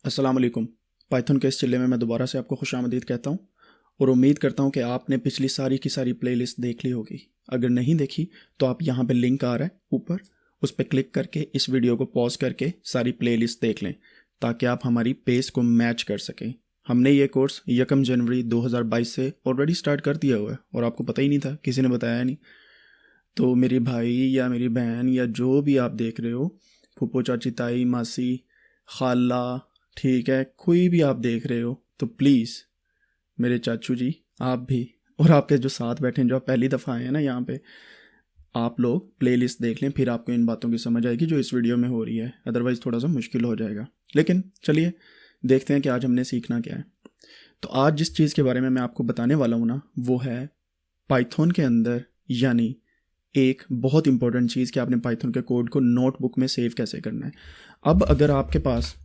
अस्सलाम वालेकुम। पाइथन के इस चिल्ले में मैं दोबारा से आपको खुशामदीद कहता हूँ और उम्मीद करता हूँ कि आपने पिछली सारी की सारी प्लेलिस्ट देख ली होगी। अगर नहीं देखी तो आप यहाँ पे लिंक आ रहा है ऊपर, उस पर क्लिक करके इस वीडियो को पॉज करके सारी प्लेलिस्ट देख लें ताकि आप हमारी पेस को मैच कर सकें। हमने ये कोर्स 1 जनवरी 2022 से ऑलरेडी स्टार्ट कर दिया हुआ है और आपको पता ही नहीं था, किसी ने बताया नहीं। तो मेरे भाई या मेरी बहन या जो भी आप देख रहे हो, फूफो चाची ताई मासी खाला, ठीक है, कोई भी आप देख रहे हो तो प्लीज़ मेरे चाचू जी, आप भी, और आपके जो साथ बैठे हैं जो आप पहली दफ़ा आए हैं ना यहाँ पे, आप लोग प्लेलिस्ट देख लें, फिर आपको इन बातों की समझ आएगी जो इस वीडियो में हो रही है। अदरवाइज़ थोड़ा सा मुश्किल हो जाएगा। लेकिन चलिए देखते हैं कि आज हमने सीखना क्या है। तो आज जिस चीज़ के बारे में मैं आपको बताने वाला हूँ ना, वो है पाइथन के अंदर, यानी एक बहुत इंपॉर्टेंट चीज़ कि आपने पाइथन के कोड को नोटबुक में सेव कैसे करना है। अब अगर आपके पास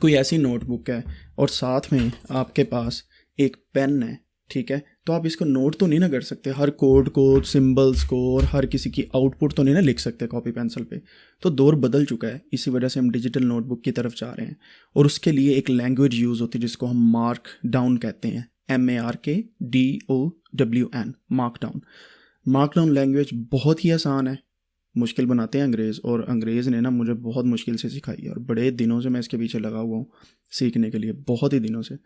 कोई ऐसी नोटबुक है और साथ में आपके पास एक पेन है, ठीक है, तो आप इसको नोट तो नहीं ना कर सकते, हर कोड को, सिंबल्स को और हर किसी की आउटपुट तो नहीं ना लिख सकते कॉपी पेंसिल पे। तो दौर बदल चुका है, इसी वजह से हम डिजिटल नोटबुक की तरफ जा रहे हैं और उसके लिए एक लैंग्वेज यूज़ होती है जिसको हम मार्क डाउन कहते हैं, MARKDOWN, mark down. Mark down language बहुत ही आसान है, मुश्किल बनाते हैं अंग्रेज़, और अंग्रेज़ ने ना मुझे बहुत मुश्किल से सिखाई है और बड़े दिनों से मैं इसके पीछे लगा हुआ हूँ सीखने के लिए, बहुत ही दिनों से।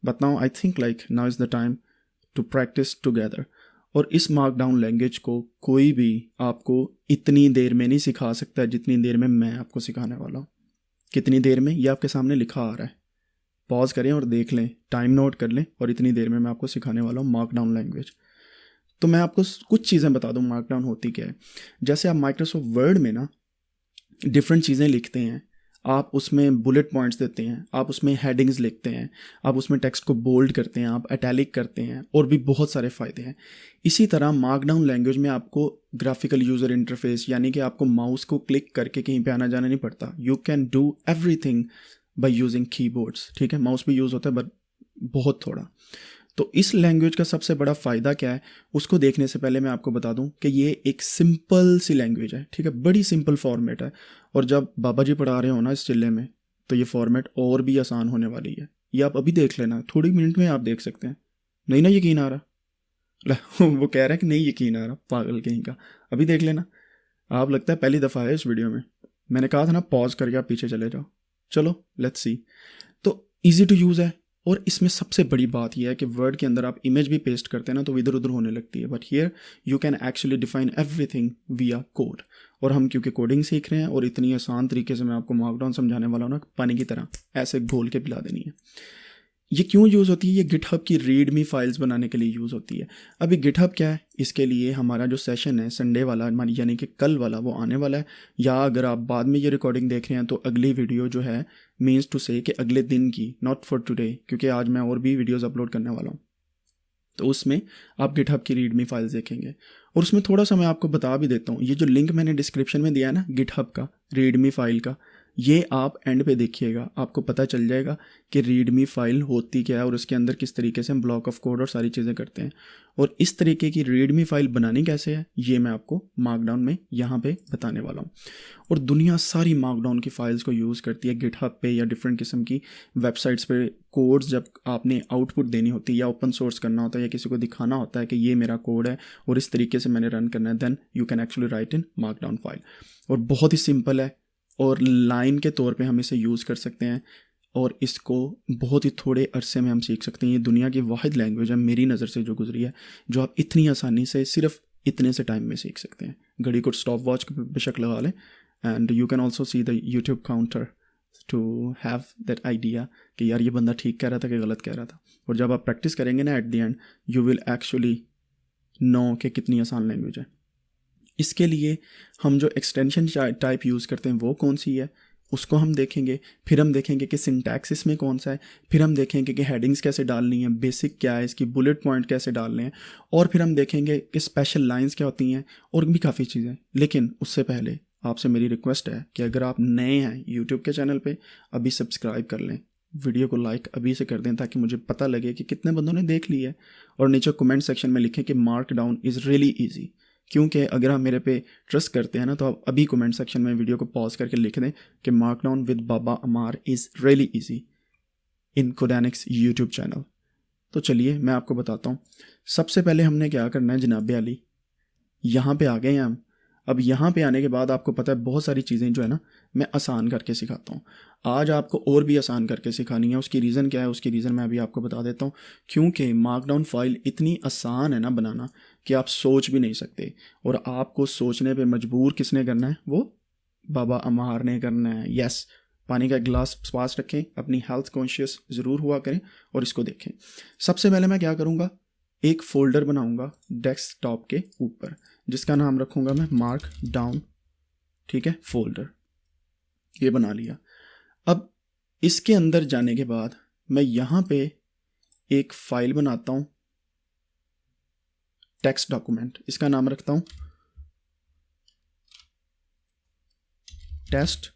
But now I think like now is the time to practice together. और इस मार्क डाउन लैंग्वेज को कोई भी आपको इतनी देर में नहीं सिखा सकता जितनी देर में मैं आपको सिखाने वाला हूँ। कितनी देर में, ये आपके सामने लिखा आ रहा है, पॉज करें और देख लें, टाइम नोट कर लें, और इतनी देर में मैं आपको सिखाने वाला हूँ मार्क डाउन लैंग्वेज। तो मैं आपको कुछ चीज़ें बता दूं मार्क डाउन होती क्या है। जैसे आप माइक्रोसॉफ्ट वर्ड में ना डिफरेंट चीज़ें लिखते हैं, आप उसमें बुलेट पॉइंट्स देते हैं, आप उसमें हेडिंग्स लिखते हैं, आप उसमें टेक्स्ट को बोल्ड करते हैं, आप इटैलिक करते हैं, और भी बहुत सारे फ़ायदे हैं। इसी तरह मार्क डाउन लैंग्वेज में आपको ग्राफिकल यूज़र इंटरफेस, यानी कि आपको माउस को क्लिक करके कहीं पे आना जाना नहीं पड़ता। You can do everything by using keyboards, ठीक है, माउस भी यूज़ होता है बट बहुत थोड़ा। तो इस लैंग्वेज का सबसे बड़ा फ़ायदा क्या है, उसको देखने से पहले मैं आपको बता दूं कि ये एक सिंपल सी लैंग्वेज है, ठीक है, बड़ी सिंपल फॉर्मेट है। और जब बाबा जी पढ़ा रहे हो ना इस चिल्ले में, तो ये फॉर्मेट और भी आसान होने वाली है। ये आप अभी देख लेना, थोड़ी मिनट में आप देख सकते हैं। नहीं ना यकीन आ रहा? वो कह रहा है कि नहीं यकीन आ रहा, पागल कहीं का। अभी देख लेना। आप लगता है पहली दफ़ा है इस वीडियो में। मैंने कहा था ना पॉज करके आप पीछे चले जाओ। चलो लेट्स सी। तो ईजी टू यूज़ है, और इसमें सबसे बड़ी बात यह है कि वर्ड के अंदर आप इमेज भी पेस्ट करते हैं ना तो इधर उधर होने लगती है, but here you can actually define everything विया कोड। और हम क्योंकि कोडिंग सीख रहे हैं और इतनी आसान तरीके से मैं आपको मार्कडाउन समझाने वाला हूँ ना, पानी की तरह ऐसे घोल के पिला देनी है। ये क्यों यूज़ होती है? ये गिटहब की रीडमी फाइल्स बनाने के लिए यूज़ होती है। अभी गिटहब क्या है, इसके लिए हमारा जो सेशन है संडे वाला, यानी कि कल वाला, वो आने वाला है। या अगर आप बाद में ये रिकॉर्डिंग देख रहे हैं तो अगली वीडियो जो है, मीन्स टू से कि अगले दिन की, नॉट फॉर टुडे, क्योंकि आज मैं और भी वीडियोस अपलोड करने वाला हूँ। तो उसमें आप गिटहब की रीडमी फाइल्स देखेंगे। और उसमें थोड़ा सा मैं आपको बता भी देता हूँ, ये जो लिंक मैंने डिस्क्रिप्शन में दिया है ना गिटहब का, रीडमी फाइल का, ये आप एंड पे देखिएगा, आपको पता चल जाएगा कि रीडमी फाइल होती क्या है और उसके अंदर किस तरीके से हम ब्लॉक ऑफ कोड और सारी चीज़ें करते हैं। और इस तरीके की रीडमी फाइल बनानी कैसे है, ये मैं आपको मार्कडाउन में यहाँ पे बताने वाला हूँ। और दुनिया सारी मार्कडाउन की फाइल्स को यूज़ करती है गिटहब पे या डिफरेंट किस्म की वेबसाइट्स पे। कोड्स जब आपने आउटपुट देनी होती है या ओपन सोर्स करना होता है या किसी को दिखाना होता है कि ये मेरा कोड है और इस तरीके से मैंने रन करना है, then you can actually write in markdown file. और बहुत ही सिंपल है, और लाइन के तौर पे हम इसे यूज़ कर सकते हैं, और इसको बहुत ही थोड़े अरसे में हम सीख सकते हैं। ये दुनिया की वाहिद लैंग्वेज है मेरी नज़र से जो गुजरी है, जो आप इतनी आसानी से सिर्फ इतने से टाइम में सीख सकते हैं। घड़ी को स्टॉप वॉच बेशक लगा लें, and you can also see the YouTube counter to have that idea कि यार ये बंदा ठीक कह रहा था कि गलत कह रहा था। और जब आप प्रैक्टिस करेंगे ना, at the end you will actually know कि कितनी आसान लैंग्वेज है। इसके लिए हम जो एक्सटेंशन टाइप यूज़ करते हैं वो कौन सी है, उसको हम देखेंगे। फिर हम देखेंगे कि सिंटैक्स इसमें कौन सा है। फिर हम देखेंगे कि हेडिंग्स कैसे डालनी है, बेसिक क्या है इसकी, बुलेट पॉइंट कैसे डालने हैं। और फिर हम देखेंगे कि स्पेशल लाइंस क्या होती हैं, और भी काफ़ी चीज़ें। लेकिन उससे पहले आपसे मेरी रिक्वेस्ट है कि अगर आप नए हैं यूट्यूब के चैनल पे, अभी सब्सक्राइब कर लें, वीडियो को लाइक अभी से कर दें ताकि मुझे पता लगे कि कितने बंदों ने देख ली है। और नीचे कमेंट सेक्शन में लिखें कि mark down is really easy. क्योंकि अगर आप मेरे पे ट्रस्ट करते हैं ना, तो आप अभी कमेंट सेक्शन में वीडियो को पॉज करके लिख दें कि markdown with Baba Ammar is really easy. In Codanics YouTube channel. तो चलिए मैं आपको बताता हूँ। सबसे पहले हमने क्या करना है जनाब अली, यहाँ पे आ गए हैं हम। अब यहाँ पे आने के बाद आपको पता है बहुत सारी चीज़ें जो है ना मैं आसान करके सिखाता हूँ। आज आपको और भी आसान करके सिखानी है। उसकी रीज़न क्या है, उसकी रीज़न मैं अभी आपको बता देता हूँ। क्योंकि मार्कडाउन फाइल इतनी आसान है ना बनाना कि आप सोच भी नहीं सकते, और आपको सोचने पे मजबूर किसने करना है, वो बाबा अम्मार ने करना है। यस, पानी का गिलास पास रखें, अपनी हेल्थ कॉन्शियस ज़रूर हुआ करें और इसको देखें। सबसे पहले मैं क्या करूँगा, एक फ़ोल्डर बनाऊँगा डेस्कटॉप के ऊपर, जिसका नाम रखूँगा मैं मार्क डाउन। ठीक है, फ़ोल्डर ये बना लिया। अब इसके अंदर जाने के बाद मैं यहाँ पे एक फ़ाइल बनाता हूँ, टेक्स्ट डॉक्यूमेंट। इसका नाम रखता हूँ test.md।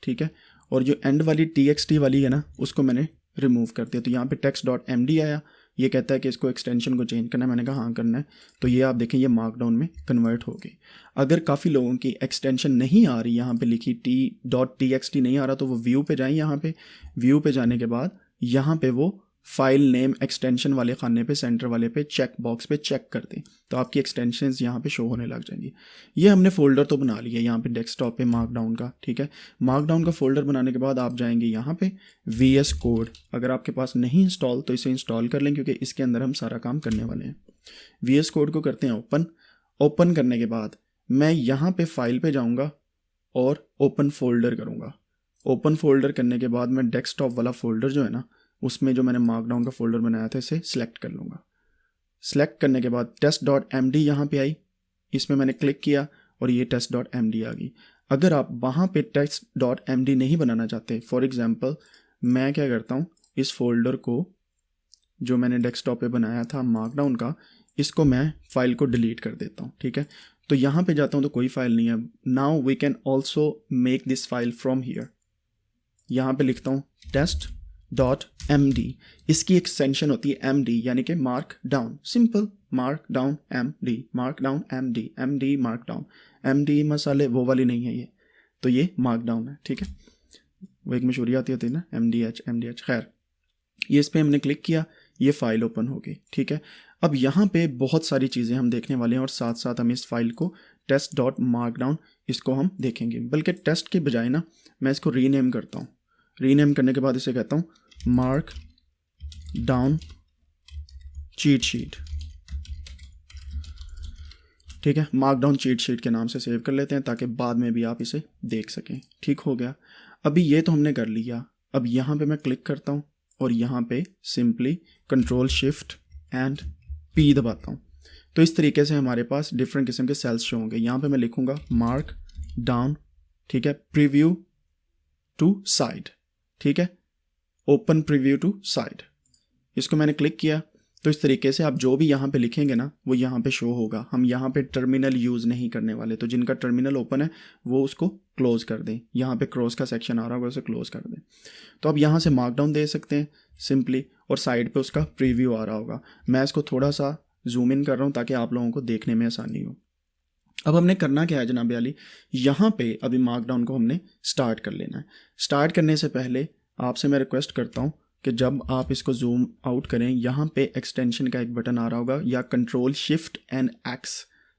ठीक है, और जो एंड वाली txt वाली है ना उसको मैंने रिमूव कर दिया। तो यहाँ पे text.md आया, ये कहता है कि इसको एक्सटेंशन को चेंज करना है। मैंने कहा हाँ करना है। तो ये आप देखें ये मार्कडाउन में कन्वर्ट हो गई। अगर काफ़ी लोगों की एक्सटेंशन नहीं आ रही, यहाँ पे लिखी t.txt नहीं आ रहा, तो वो व्यू पे जाएं। यहाँ पे व्यू पे जाने के बाद यहाँ पे वो फाइल नेम एक्सटेंशन वाले खाने पे सेंटर वाले पे चेक बॉक्स पे चेक कर दें, तो आपकी एक्सटेंशंस यहाँ पे शो होने लग जाएंगी। ये हमने फ़ोल्डर तो बना लिया यहाँ पे डेस्कटॉप पे मार्कडाउन का। ठीक है, मार्कडाउन का फ़ोल्डर बनाने के बाद आप जाएंगे यहाँ पे VS कोड। अगर आपके पास नहीं इंस्टॉल तो इसे इंस्टॉल कर लें, क्योंकि इसके अंदर हम सारा काम करने वाले हैं। VS कोड को करते हैं ओपन। ओपन करने के बाद मैं यहाँ पे फाइल पे जाऊँगा और ओपन फोल्डर करूँगा। ओपन फोल्डर करने के बाद मैं डेस्कटॉप वाला फ़ोल्डर जो है ना उसमें जो मैंने मार्कडाउन का फ़ोल्डर बनाया था इसे सिलेक्ट कर लूँगा। सिलेक्ट करने के बाद test.md यहाँ पे आई, इसमें मैंने क्लिक किया और ये test.md आ गई। अगर आप वहाँ पे test.md नहीं बनाना चाहते, फॉर एग्ज़ाम्पल मैं क्या करता हूँ, इस फोल्डर को जो मैंने डेस्कटॉप पे बनाया था मार्कडाउन का, इसको मैं फ़ाइल को डिलीट कर देता हूँ। ठीक है, तो यहाँ पे जाता हूँ तो कोई फ़ाइल नहीं है। Now we can also make this file from here. यहाँ पे लिखता हूँ test.md। इसकी एक्सटेंशन होती है md, यानी कि mark down. Simple, mark down md, mark down md, md mark down. md मसाले वो वाली नहीं है ये, तो ये मार्क डाउन है। ठीक है, वो एक मशहूरी आती होती है ना mdh। खैर, ये इस पर हमने क्लिक किया, ये फ़ाइल ओपन हो गई। ठीक है, अब यहाँ पे बहुत सारी चीज़ें हम देखने वाले हैं, और साथ साथ हम इस फाइल को test.markdown इसको हम देखेंगे। बल्कि टेस्ट के बजाय ना मैं इसको रीनेम करता हूँ। रीनेम करने के बाद इसे कहता हूँ मार्क डाउन चीट शीट। ठीक है, मार्कडाउन चीट शीट के नाम से सेव कर लेते हैं ताकि बाद में भी आप इसे देख सकें। ठीक हो गया, अभी ये तो हमने कर लिया। अब यहाँ पे मैं क्लिक करता हूँ और यहाँ पे simply Ctrl Shift and P दबाता हूँ। तो इस तरीके से हमारे पास डिफरेंट किस्म के सेल्स शो होंगे। यहाँ पे मैं लिखूँगा मार्क डाउन। ठीक है, प्रीव्यू टू साइड। ठीक है, ओपन प्रीव्यू टू साइड, इसको मैंने क्लिक किया। तो इस तरीके से आप जो भी यहाँ पे लिखेंगे ना वो यहाँ पे शो होगा। हम यहाँ पे टर्मिनल यूज़ नहीं करने वाले, तो जिनका टर्मिनल ओपन है वो उसको क्लोज कर दें। यहाँ पे क्रॉस का सेक्शन आ रहा होगा उसे क्लोज कर दें। तो अब यहाँ से मार्कडाउन दे सकते हैं सिंपली, और साइड पे उसका प्रीव्यू आ रहा होगा। मैं इसको थोड़ा सा जूम इन कर रहा हूँ ताकि आप लोगों को देखने में आसानी हो। अब हमने करना क्या है जनाब अली, यहाँ पे अभी मार्कडाउन को हमने स्टार्ट कर लेना है। स्टार्ट करने से पहले आपसे मैं रिक्वेस्ट करता हूँ कि जब आप इसको जूम आउट करें, यहाँ पे एक्सटेंशन का एक बटन आ रहा होगा, या Ctrl Shift एंड X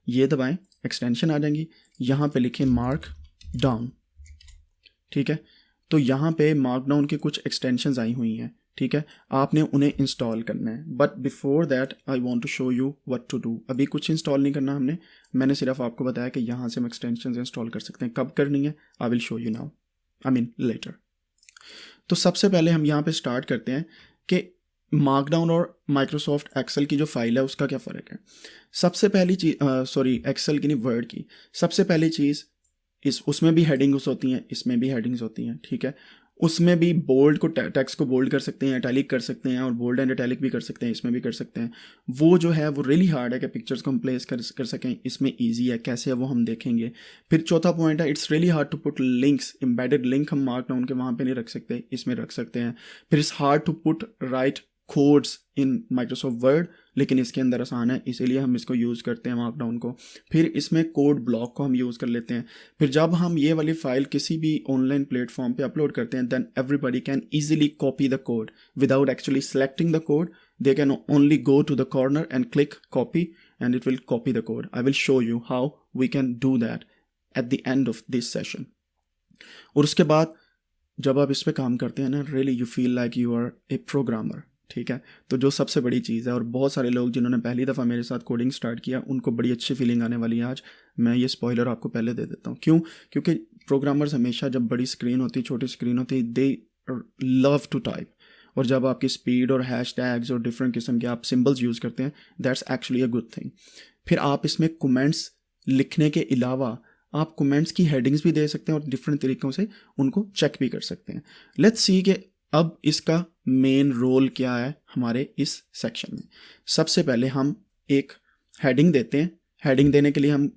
ये दबाएं, एक्सटेंशन आ जाएंगी। यहाँ पे लिखें मार्क डाउन। ठीक है, तो यहाँ पे मार्कडाउन के कुछ एक्सटेंशंस आई हुई हैं। ठीक है, आपने उन्हें इंस्टॉल करना है। But before that I want to show you what to do. अभी कुछ इंस्टॉल नहीं करना हमने, मैंने सिर्फ आपको बताया कि यहाँ से हम एक्सटेंशंस इंस्टॉल कर सकते हैं। कब करनी है, I will show you now, I mean later. तो सबसे पहले हम यहाँ पे स्टार्ट करते हैं कि मार्कडाउन और माइक्रोसॉफ्ट एक्सेल की जो फाइल है उसका क्या फ़र्क है। सबसे पहली चीज़, सॉरी एक्सेल की नहीं, वर्ड की। सबसे पहली चीज़, उसमें भी हेडिंग्स होती हैं, इसमें भी हेडिंग्स होती हैं। ठीक है, उसमें भी बोल्ड को टेक्स्ट को बोल्ड कर सकते हैं, इटैलिक कर सकते हैं, और बोल्ड एंड इटैलिक भी कर सकते हैं, इसमें भी कर सकते हैं। वो जो है वो रियली हार्ड है कि पिक्चर्स को हम प्लेस कर सकें। इसमें इजी है, कैसे है वो हम देखेंगे। फिर चौथा पॉइंट है, it's really hard to put links, embedded link हम मार्कडाउन के वहाँ पे नहीं रख सकते, इसमें रख सकते हैं। फिर it's hard to put right codes in Microsoft Word, लेकिन इसके अंदर आसान है, इसीलिए हम इसको यूज़ करते हैं मार्कडाउन को। फिर इसमें कोड ब्लॉक को हम यूज़ कर लेते हैं। फिर जब हम ये वाली फाइल किसी भी ऑनलाइन प्लेटफॉर्म पे अपलोड करते हैं, then everybody can easily copy the code without actually selecting the code. They can only go to the corner and click copy and it will copy the code. I will show you how we can do that at the end of this session. और उसके बाद जब आप इस पर काम करते हैं ना, really you feel like you are a programmer, ठीक है। तो जो सबसे बड़ी चीज़ है, और बहुत सारे लोग जिन्होंने पहली दफ़ा मेरे साथ कोडिंग स्टार्ट किया उनको बड़ी अच्छी फीलिंग आने वाली है आज। मैं ये स्पॉइलर आपको पहले दे देता हूँ। क्यों? क्योंकि प्रोग्रामर्स हमेशा जब बड़ी स्क्रीन होती, छोटी स्क्रीन होती, दे लव टू टाइप। और जब आपकी स्पीड और हैश टैग्स और डिफरेंट किस्म के आप सिम्बल्स यूज़ करते हैं, that's actually a good thing. फिर आप इसमें कमेंट्स लिखने के अलावा आप कमेंट्स की हेडिंग्स भी दे सकते हैं और डिफरेंट तरीक़ों से उनको चेक भी कर सकते हैं। लेट्स सी कि अब इसका मेन रोल क्या है हमारे इस सेक्शन में। सबसे पहले हम एक हेडिंग देते हैं। हेडिंग देने के लिए हम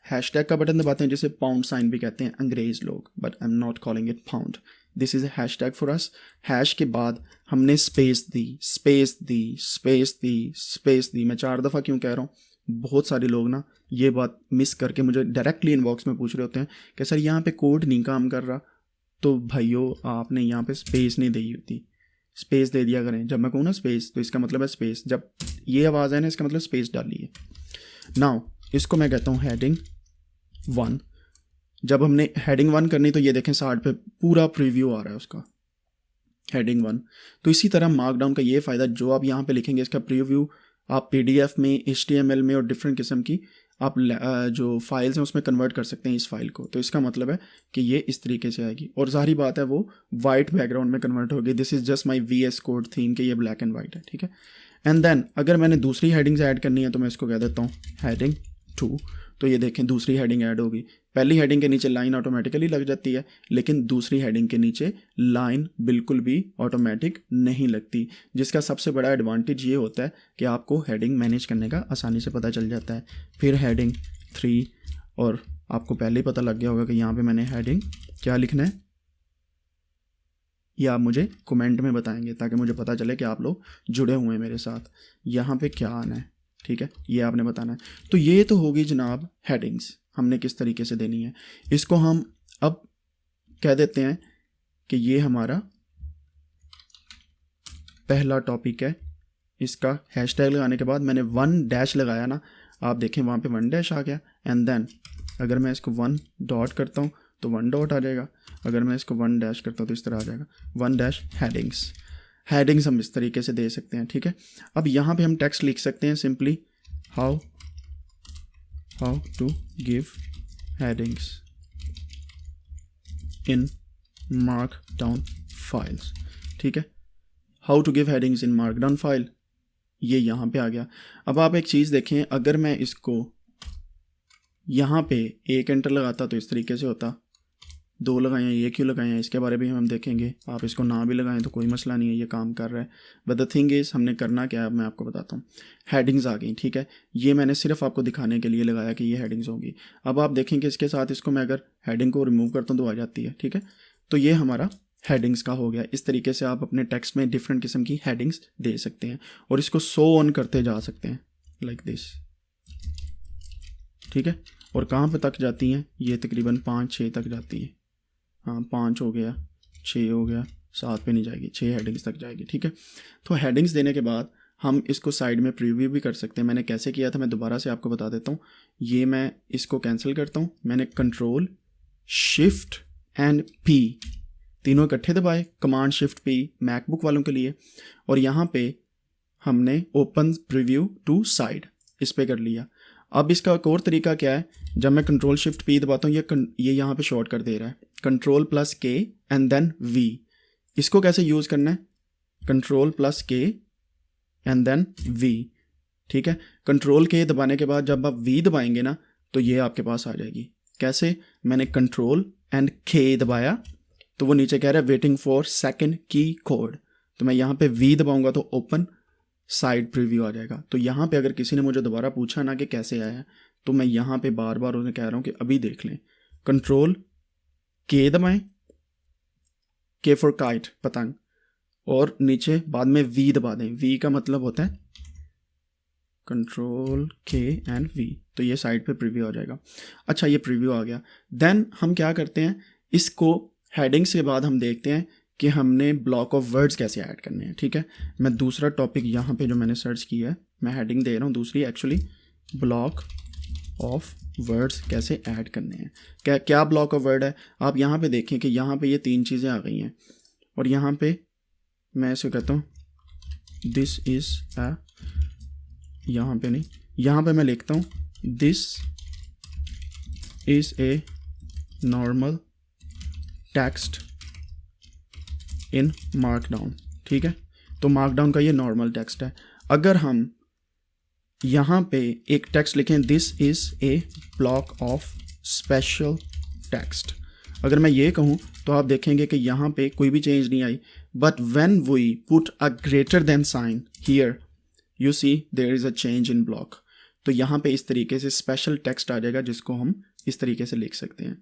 हैशटैग का बटन दबाते हैं, जिसे पाउंड साइन भी कहते हैं अंग्रेज लोग, but I am not calling it pound. This is a hashtag for us. Hash के बाद हमने स्पेस दी, स्पेस दी, स्पेस दी, स्पेस दी। मैं 4 दफ़ा क्यों कह रहा हूँ? बहुत सारे लोग ना ये बात मिस करके मुझे डायरेक्टली इनबॉक्स में पूछ रहे होते हैं कि सर यहाँ पे कोड नहीं काम कर रहा। तो भाइयों, आपने यहाँ पे स्पेस नहीं दी होती, स्पेस दे दिया करें। जब मैं कहूँ ना स्पेस, तो इसका मतलब है स्पेस। जब ये आवाज़ है ना, इसका मतलब स्पेस डाली है। नाउ इसको मैं कहता हूँ हेडिंग 1। जब हमने हेडिंग 1 करनी, तो ये देखें साइड पे पूरा प्रीव्यू आ रहा है उसका, हेडिंग 1। तो इसी तरह मार्कडाउन का ये फ़ायदा, जो आप यहाँ पे लिखेंगे इसका प्रीव्यू आप PDF में, HTML में और डिफरेंट किस्म की आप जो फाइल्स हैं उसमें कन्वर्ट कर सकते हैं इस फाइल को। तो इसका मतलब है कि ये इस तरीके से आएगी, और जाहिर बात है वो वाइट बैकग्राउंड में कन्वर्ट होगी। This is just my VS code theme कि ये ब्लैक एंड वाइट है, ठीक है। एंड देन अगर मैंने दूसरी हेडिंग्स ऐड करनी है, तो मैं इसको कह देता हूँ हेडिंग 2। तो ये देखें दूसरी हेडिंग ऐड होगी। पहली हेडिंग के नीचे लाइन ऑटोमेटिकली लग जाती है, लेकिन दूसरी हेडिंग के नीचे लाइन बिल्कुल भी ऑटोमेटिक नहीं लगती, जिसका सबसे बड़ा एडवांटेज ये होता है कि आपको हेडिंग मैनेज करने का आसानी से पता चल जाता है। फिर हेडिंग 3, और आपको पहले ही पता लग गया होगा कि यहाँ पे मैंने हेडिंग क्या लिखना है, या आप मुझे कमेंट में बताएंगे ताकि मुझे पता चले कि आप लोग जुड़े हुए हैं मेरे साथ। यहाँ पे क्या आना है, ठीक है, ये आपने बताना है। तो ये तो होगी जनाब हेडिंग्स, हमने किस तरीके से देनी है। इसको हम अब कह देते हैं कि ये हमारा पहला टॉपिक है। इसका हैशटैग लगाने के बाद मैंने 1 लगाया ना, आप देखें वहाँ पे 1 आ गया। एंड देन अगर मैं इसको 1 डॉट करता हूँ तो 1 आ जाएगा। अगर मैं इसको 1 करता हूँ तो इस तरह आ जाएगा 1 हेडिंग्स। हेडिंग्स हम इस तरीके से दे सकते हैं, ठीक है। अब यहाँ पे हम टेक्स्ट लिख सकते हैं simply how to give headings in markdown files, ठीक है। How to give headings in markdown file, ये यहाँ पे आ गया। अब आप एक चीज़ देखें, अगर मैं इसको यहाँ पे 1 एंटर लगाता तो इस तरीके से होता। 2 लगाए हैं, ये क्यों लगाए हैं इसके बारे में हम देखेंगे। आप इसको ना भी लगाएं तो कोई मसला नहीं है, ये काम कर रहा है। बट द थिंग इज़ हमने करना क्या है, मैं आपको बताता हूँ। हेडिंग्स आ गई, ठीक है। ये मैंने सिर्फ आपको दिखाने के लिए लगाया कि ये हेडिंग्स होंगी। अब आप देखेंगे इसके साथ इसको मैं अगर हेडिंग को रिमूव करता हूँ तो आ जाती है, ठीक है। तो ये हमारा हेडिंग्स का हो गया। इस तरीके से आप अपने टेक्स्ट में डिफरेंट किस्म की हेडिंग्स दे सकते हैं और इसको शो ऑन करते जा सकते हैं लाइक दिस, ठीक है। और कहाँ पे तक जाती हैं, ये तकरीबन 5-6 तक जाती है। हाँ, 5 हो गया, 6 हो गया, 7 पे नहीं जाएगी, 6 हेडिंग्स तक जाएगी, ठीक है। तो हेडिंग्स देने के बाद हम इसको साइड में प्रीव्यू भी कर सकते हैं। मैंने कैसे किया था मैं दोबारा से आपको बता देता हूँ। ये मैं इसको कैंसिल करता हूँ, मैंने कंट्रोल शिफ्ट एंड P तीनों इकट्ठे दबाए, कमांड शिफ्ट P मैकबुक वालों के लिए, और यहाँ पे हमने ओपन प्रीव्यू टू साइड इस पर कर लिया। अब इसका एक और तरीका क्या है, जब मैं कंट्रोल शिफ्ट P दबाता हूँ ये यहाँ पे शॉर्ट कर दे रहा है, कंट्रोल+K एंड देन V। इसको कैसे यूज़ करना है, कंट्रोल+K एंड देन V, ठीक है। कंट्रोल K दबाने के बाद जब आप V दबाएंगे ना तो ये आपके पास आ जाएगी। कैसे, मैंने कंट्रोल एंड K दबाया तो वो नीचे कह रहा है वेटिंग फॉर सेकंड की कोड, तो मैं यहाँ पे V दबाऊंगा तो ओपन साइड प्रीव्यू आ जाएगा। तो यहाँ पे अगर किसी ने मुझे दोबारा पूछा ना कि कैसे आया, तो मैं यहाँ पे बार बार उन्हें कह रहा हूँ कि अभी देख लें। कंट्रोल K दबाएं, K फॉर काइट पतंग, और नीचे बाद में वी दबा दें। वी का मतलब होता है कंट्रोल के एंड वी, तो ये साइड पे प्रीव्यू आ जाएगा। अच्छा, ये प्रीव्यू आ गया। देन हम क्या करते हैं, इसको हेडिंग्स के बाद हम देखते हैं कि हमने ब्लॉक ऑफ वर्ड्स कैसे ऐड करने हैं। ठीक है, मैं दूसरा टॉपिक यहाँ पे जो मैंने सर्च किया है, मैं हेडिंग दे रहा हूँ दूसरी, एक्चुअली ब्लॉक ऑफ वर्ड्स कैसे ऐड करने हैं। क्या ब्लॉक ऑफ वर्ड है, आप यहाँ पे देखें कि यहाँ पे ये 3 चीज़ें आ गई हैं, और यहाँ पे मैं इसे कहता हूँ दिस इज़ अ, यहाँ पे नहीं, यहाँ पे मैं लिखता हूँ this is a normal text in markdown. ठीक है, तो मार्कडाउन का ये नॉर्मल टेक्स्ट है। अगर हम यहाँ पे एक टेक्स्ट लिखें this is a block of special text, अगर मैं ये कहूँ तो आप देखेंगे कि यहाँ पे कोई भी चेंज नहीं आई, but when we put a greater than sign here you see there is a change in block. तो यहाँ पे इस तरीके से स्पेशल टेक्स्ट आ जाएगा जिसको हम इस तरीके से लिख सकते हैं।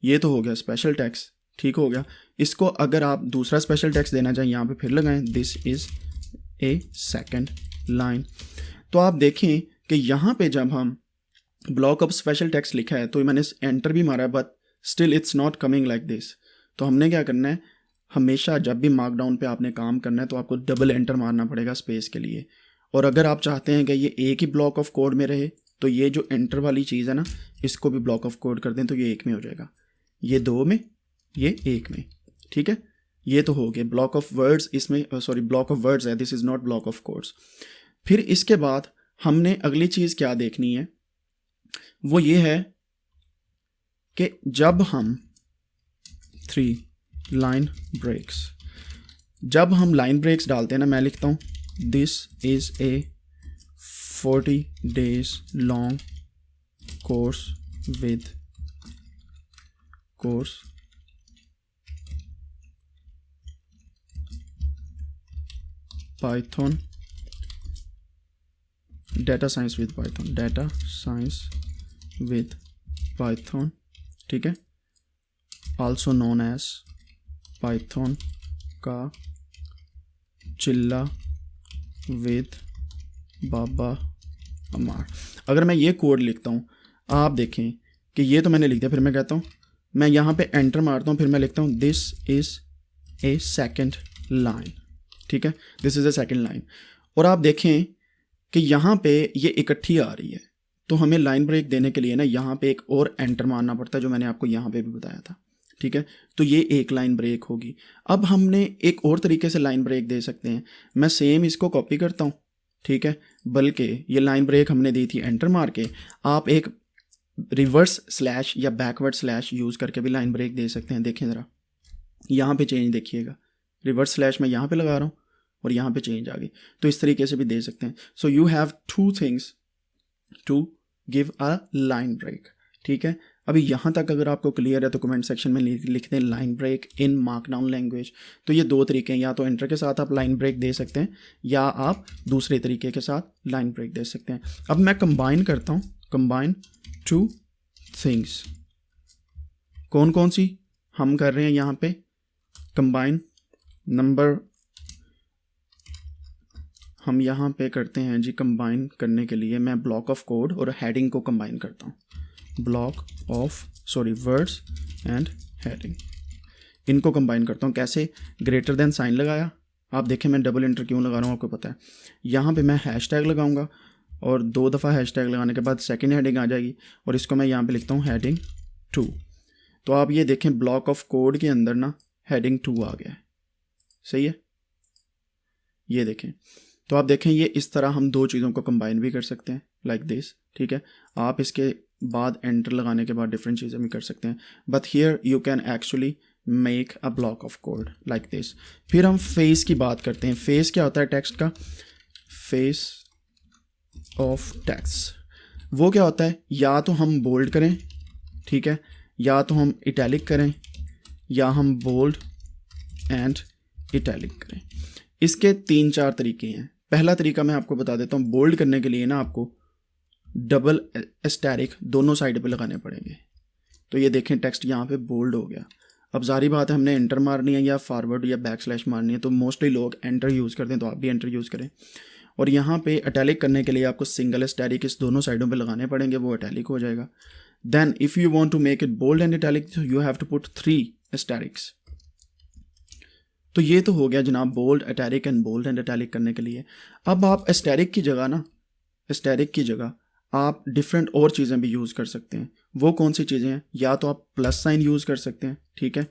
ये तो हो गया स्पेशल टेक्स्ट, ठीक हो गया। इसको अगर आप दूसरा स्पेशल टेक्स्ट देना चाहें, यहाँ पे फिर लगाएं this is a second line. तो आप देखें कि यहाँ पे जब हम ब्लॉक ऑफ स्पेशल टेक्स्ट लिखा है तो मैंने एंटर भी मारा है, but still it's not coming like this. तो हमने क्या करना है, हमेशा जब भी मार्कडाउन पे आपने काम करना है तो आपको डबल एंटर मारना पड़ेगा स्पेस के लिए। और अगर आप चाहते हैं कि ये एक ही ब्लॉक ऑफ कोड में रहे तो ये जो एंटर वाली चीज़ है ना, इसको भी ब्लॉक ऑफ कोड कर दें तो ये एक में हो जाएगा, ये 2 में, ये 1 में। ठीक है, ये तो हो गया ब्लॉक ऑफ वर्ड्स। इसमें सॉरी ब्लॉक ऑफ वर्ड्स है, this is not block of codes. फिर इसके बाद हमने अगली चीज़ क्या देखनी है, वो ये है कि जब हम 3 लाइन ब्रेक्स, जब हम लाइन ब्रेक्स डालते हैं ना, मैं लिखता हूँ this is a 40 days long course with course Python data science with Python, data science with Python. ठीक है, आल्सो नोन एज पाइथन का चिल्ला विद बाबा अमार। अगर मैं ये कोड लिखता हूँ, आप देखें कि ये तो मैंने लिख दिया, फिर मैं कहता हूँ, मैं यहाँ पे एंटर मारता हूँ, फिर मैं लिखता हूँ this is a second line. ठीक है, this is a second line. और आप देखें कि यहाँ पे ये इकट्ठी आ रही है, तो हमें लाइन ब्रेक देने के लिए ना यहाँ पे एक और एंटर मारना पड़ता है, जो मैंने आपको यहाँ पे भी बताया था। ठीक है, तो ये एक लाइन ब्रेक होगी। अब हमने एक और तरीके से लाइन ब्रेक दे सकते हैं। मैं सेम इसको कॉपी करता हूँ, ठीक है, बल्कि ये लाइन ब्रेक हमने दी थी एंटर मार के, आप एक रिवर्स स्लैश या बैकवर्ड स्लैश यूज़ करके भी लाइन ब्रेक दे सकते हैं। देखें ज़रा, यहाँ पे चेंज देखिएगा, रिवर्स स्लैश मैं यहाँ पे लगा रहा हूँ और यहाँ पे चेंज आ गई। तो इस तरीके से भी दे सकते हैं। So you have 2 things to give a line break. ठीक है, अभी यहाँ तक अगर आपको क्लियर है तो कमेंट सेक्शन में लिख दें line break in markdown language. तो ये 2 तरीके हैं, या तो एंटर के साथ आप लाइन ब्रेक दे सकते हैं या आप दूसरे तरीके के साथ लाइन ब्रेक दे सकते हैं। अब मैं कंबाइन करता हूँ, कंबाइन 2 थिंग्स। कौन कौन सी हम कर रहे हैं यहाँ पे कंबाइन? नंबर हम यहाँ पे करते हैं जी, कंबाइन करने के लिए मैं ब्लॉक ऑफ कोड और हेडिंग को कंबाइन करता हूँ। Block of words and heading, इनको कंबाइन करता हूँ। कैसे? ग्रेटर देन साइन लगाया, आप देखें मैं डबल एंटर क्यों लगा रहा हूँ आपको पता है। यहाँ पे मैं हैशटैग लगाऊंगा और 2 दफ़ा हैशटैग लगाने के बाद सेकंड हेडिंग आ जाएगी और इसको मैं यहाँ पे लिखता हूँ हेडिंग 2। तो आप ये देखें ब्लॉक ऑफ कोड के अंदर ना हेडिंग 2 आ गया है, सही है, ये देखें। तो आप देखें ये इस तरह हम 2 चीज़ों को कंबाइन भी कर सकते हैं लाइक दिस। ठीक है, आप इसके बाद एंटर लगाने के बाद डिफरेंट चीज़ें भी कर सकते हैं, but here you can actually make a block of code like this. फिर हम फेस की बात करते हैं। फेस क्या होता है टेक्स्ट का? फेस ऑफ टेक्स्ट वो क्या होता है? या तो हम बोल्ड करें, ठीक है, या तो हम इटैलिक करें, या हम बोल्ड एंड इटैलिक करें। इसके 3-4 तरीके हैं। पहला तरीका मैं आपको बता देता हूँ। बोल्ड करने के लिए ना आपको डबल एस्टेरिक दोनों साइड पे लगाने पड़ेंगे। तो ये देखें टेक्स्ट यहाँ पे बोल्ड हो गया। अब जारी बात है हमने एंटर मारनी है या फॉरवर्ड या बैक स्लैश मारनी है, तो मोस्टली लोग एंटर यूज़ करते हैं, तो आप भी एंटर यूज़ करें। और यहाँ पे इटैलिक करने के लिए आपको सिंगल एस्टैरिक इस दोनों साइडों पे लगाने पड़ेंगे, वो इटैलिक हो जाएगा। Then if you want to make it bold and italic you have to put 3 asterisks. तो ये तो हो गया जनाब bold, italic and bold and italic करने के लिए। अब आप एस्टैरिक की जगह आप डिफरेंट और चीज़ें भी यूज़ कर सकते हैं। वो कौन सी चीज़ें हैं? या तो आप प्लस साइन यूज़ कर सकते हैं, ठीक है,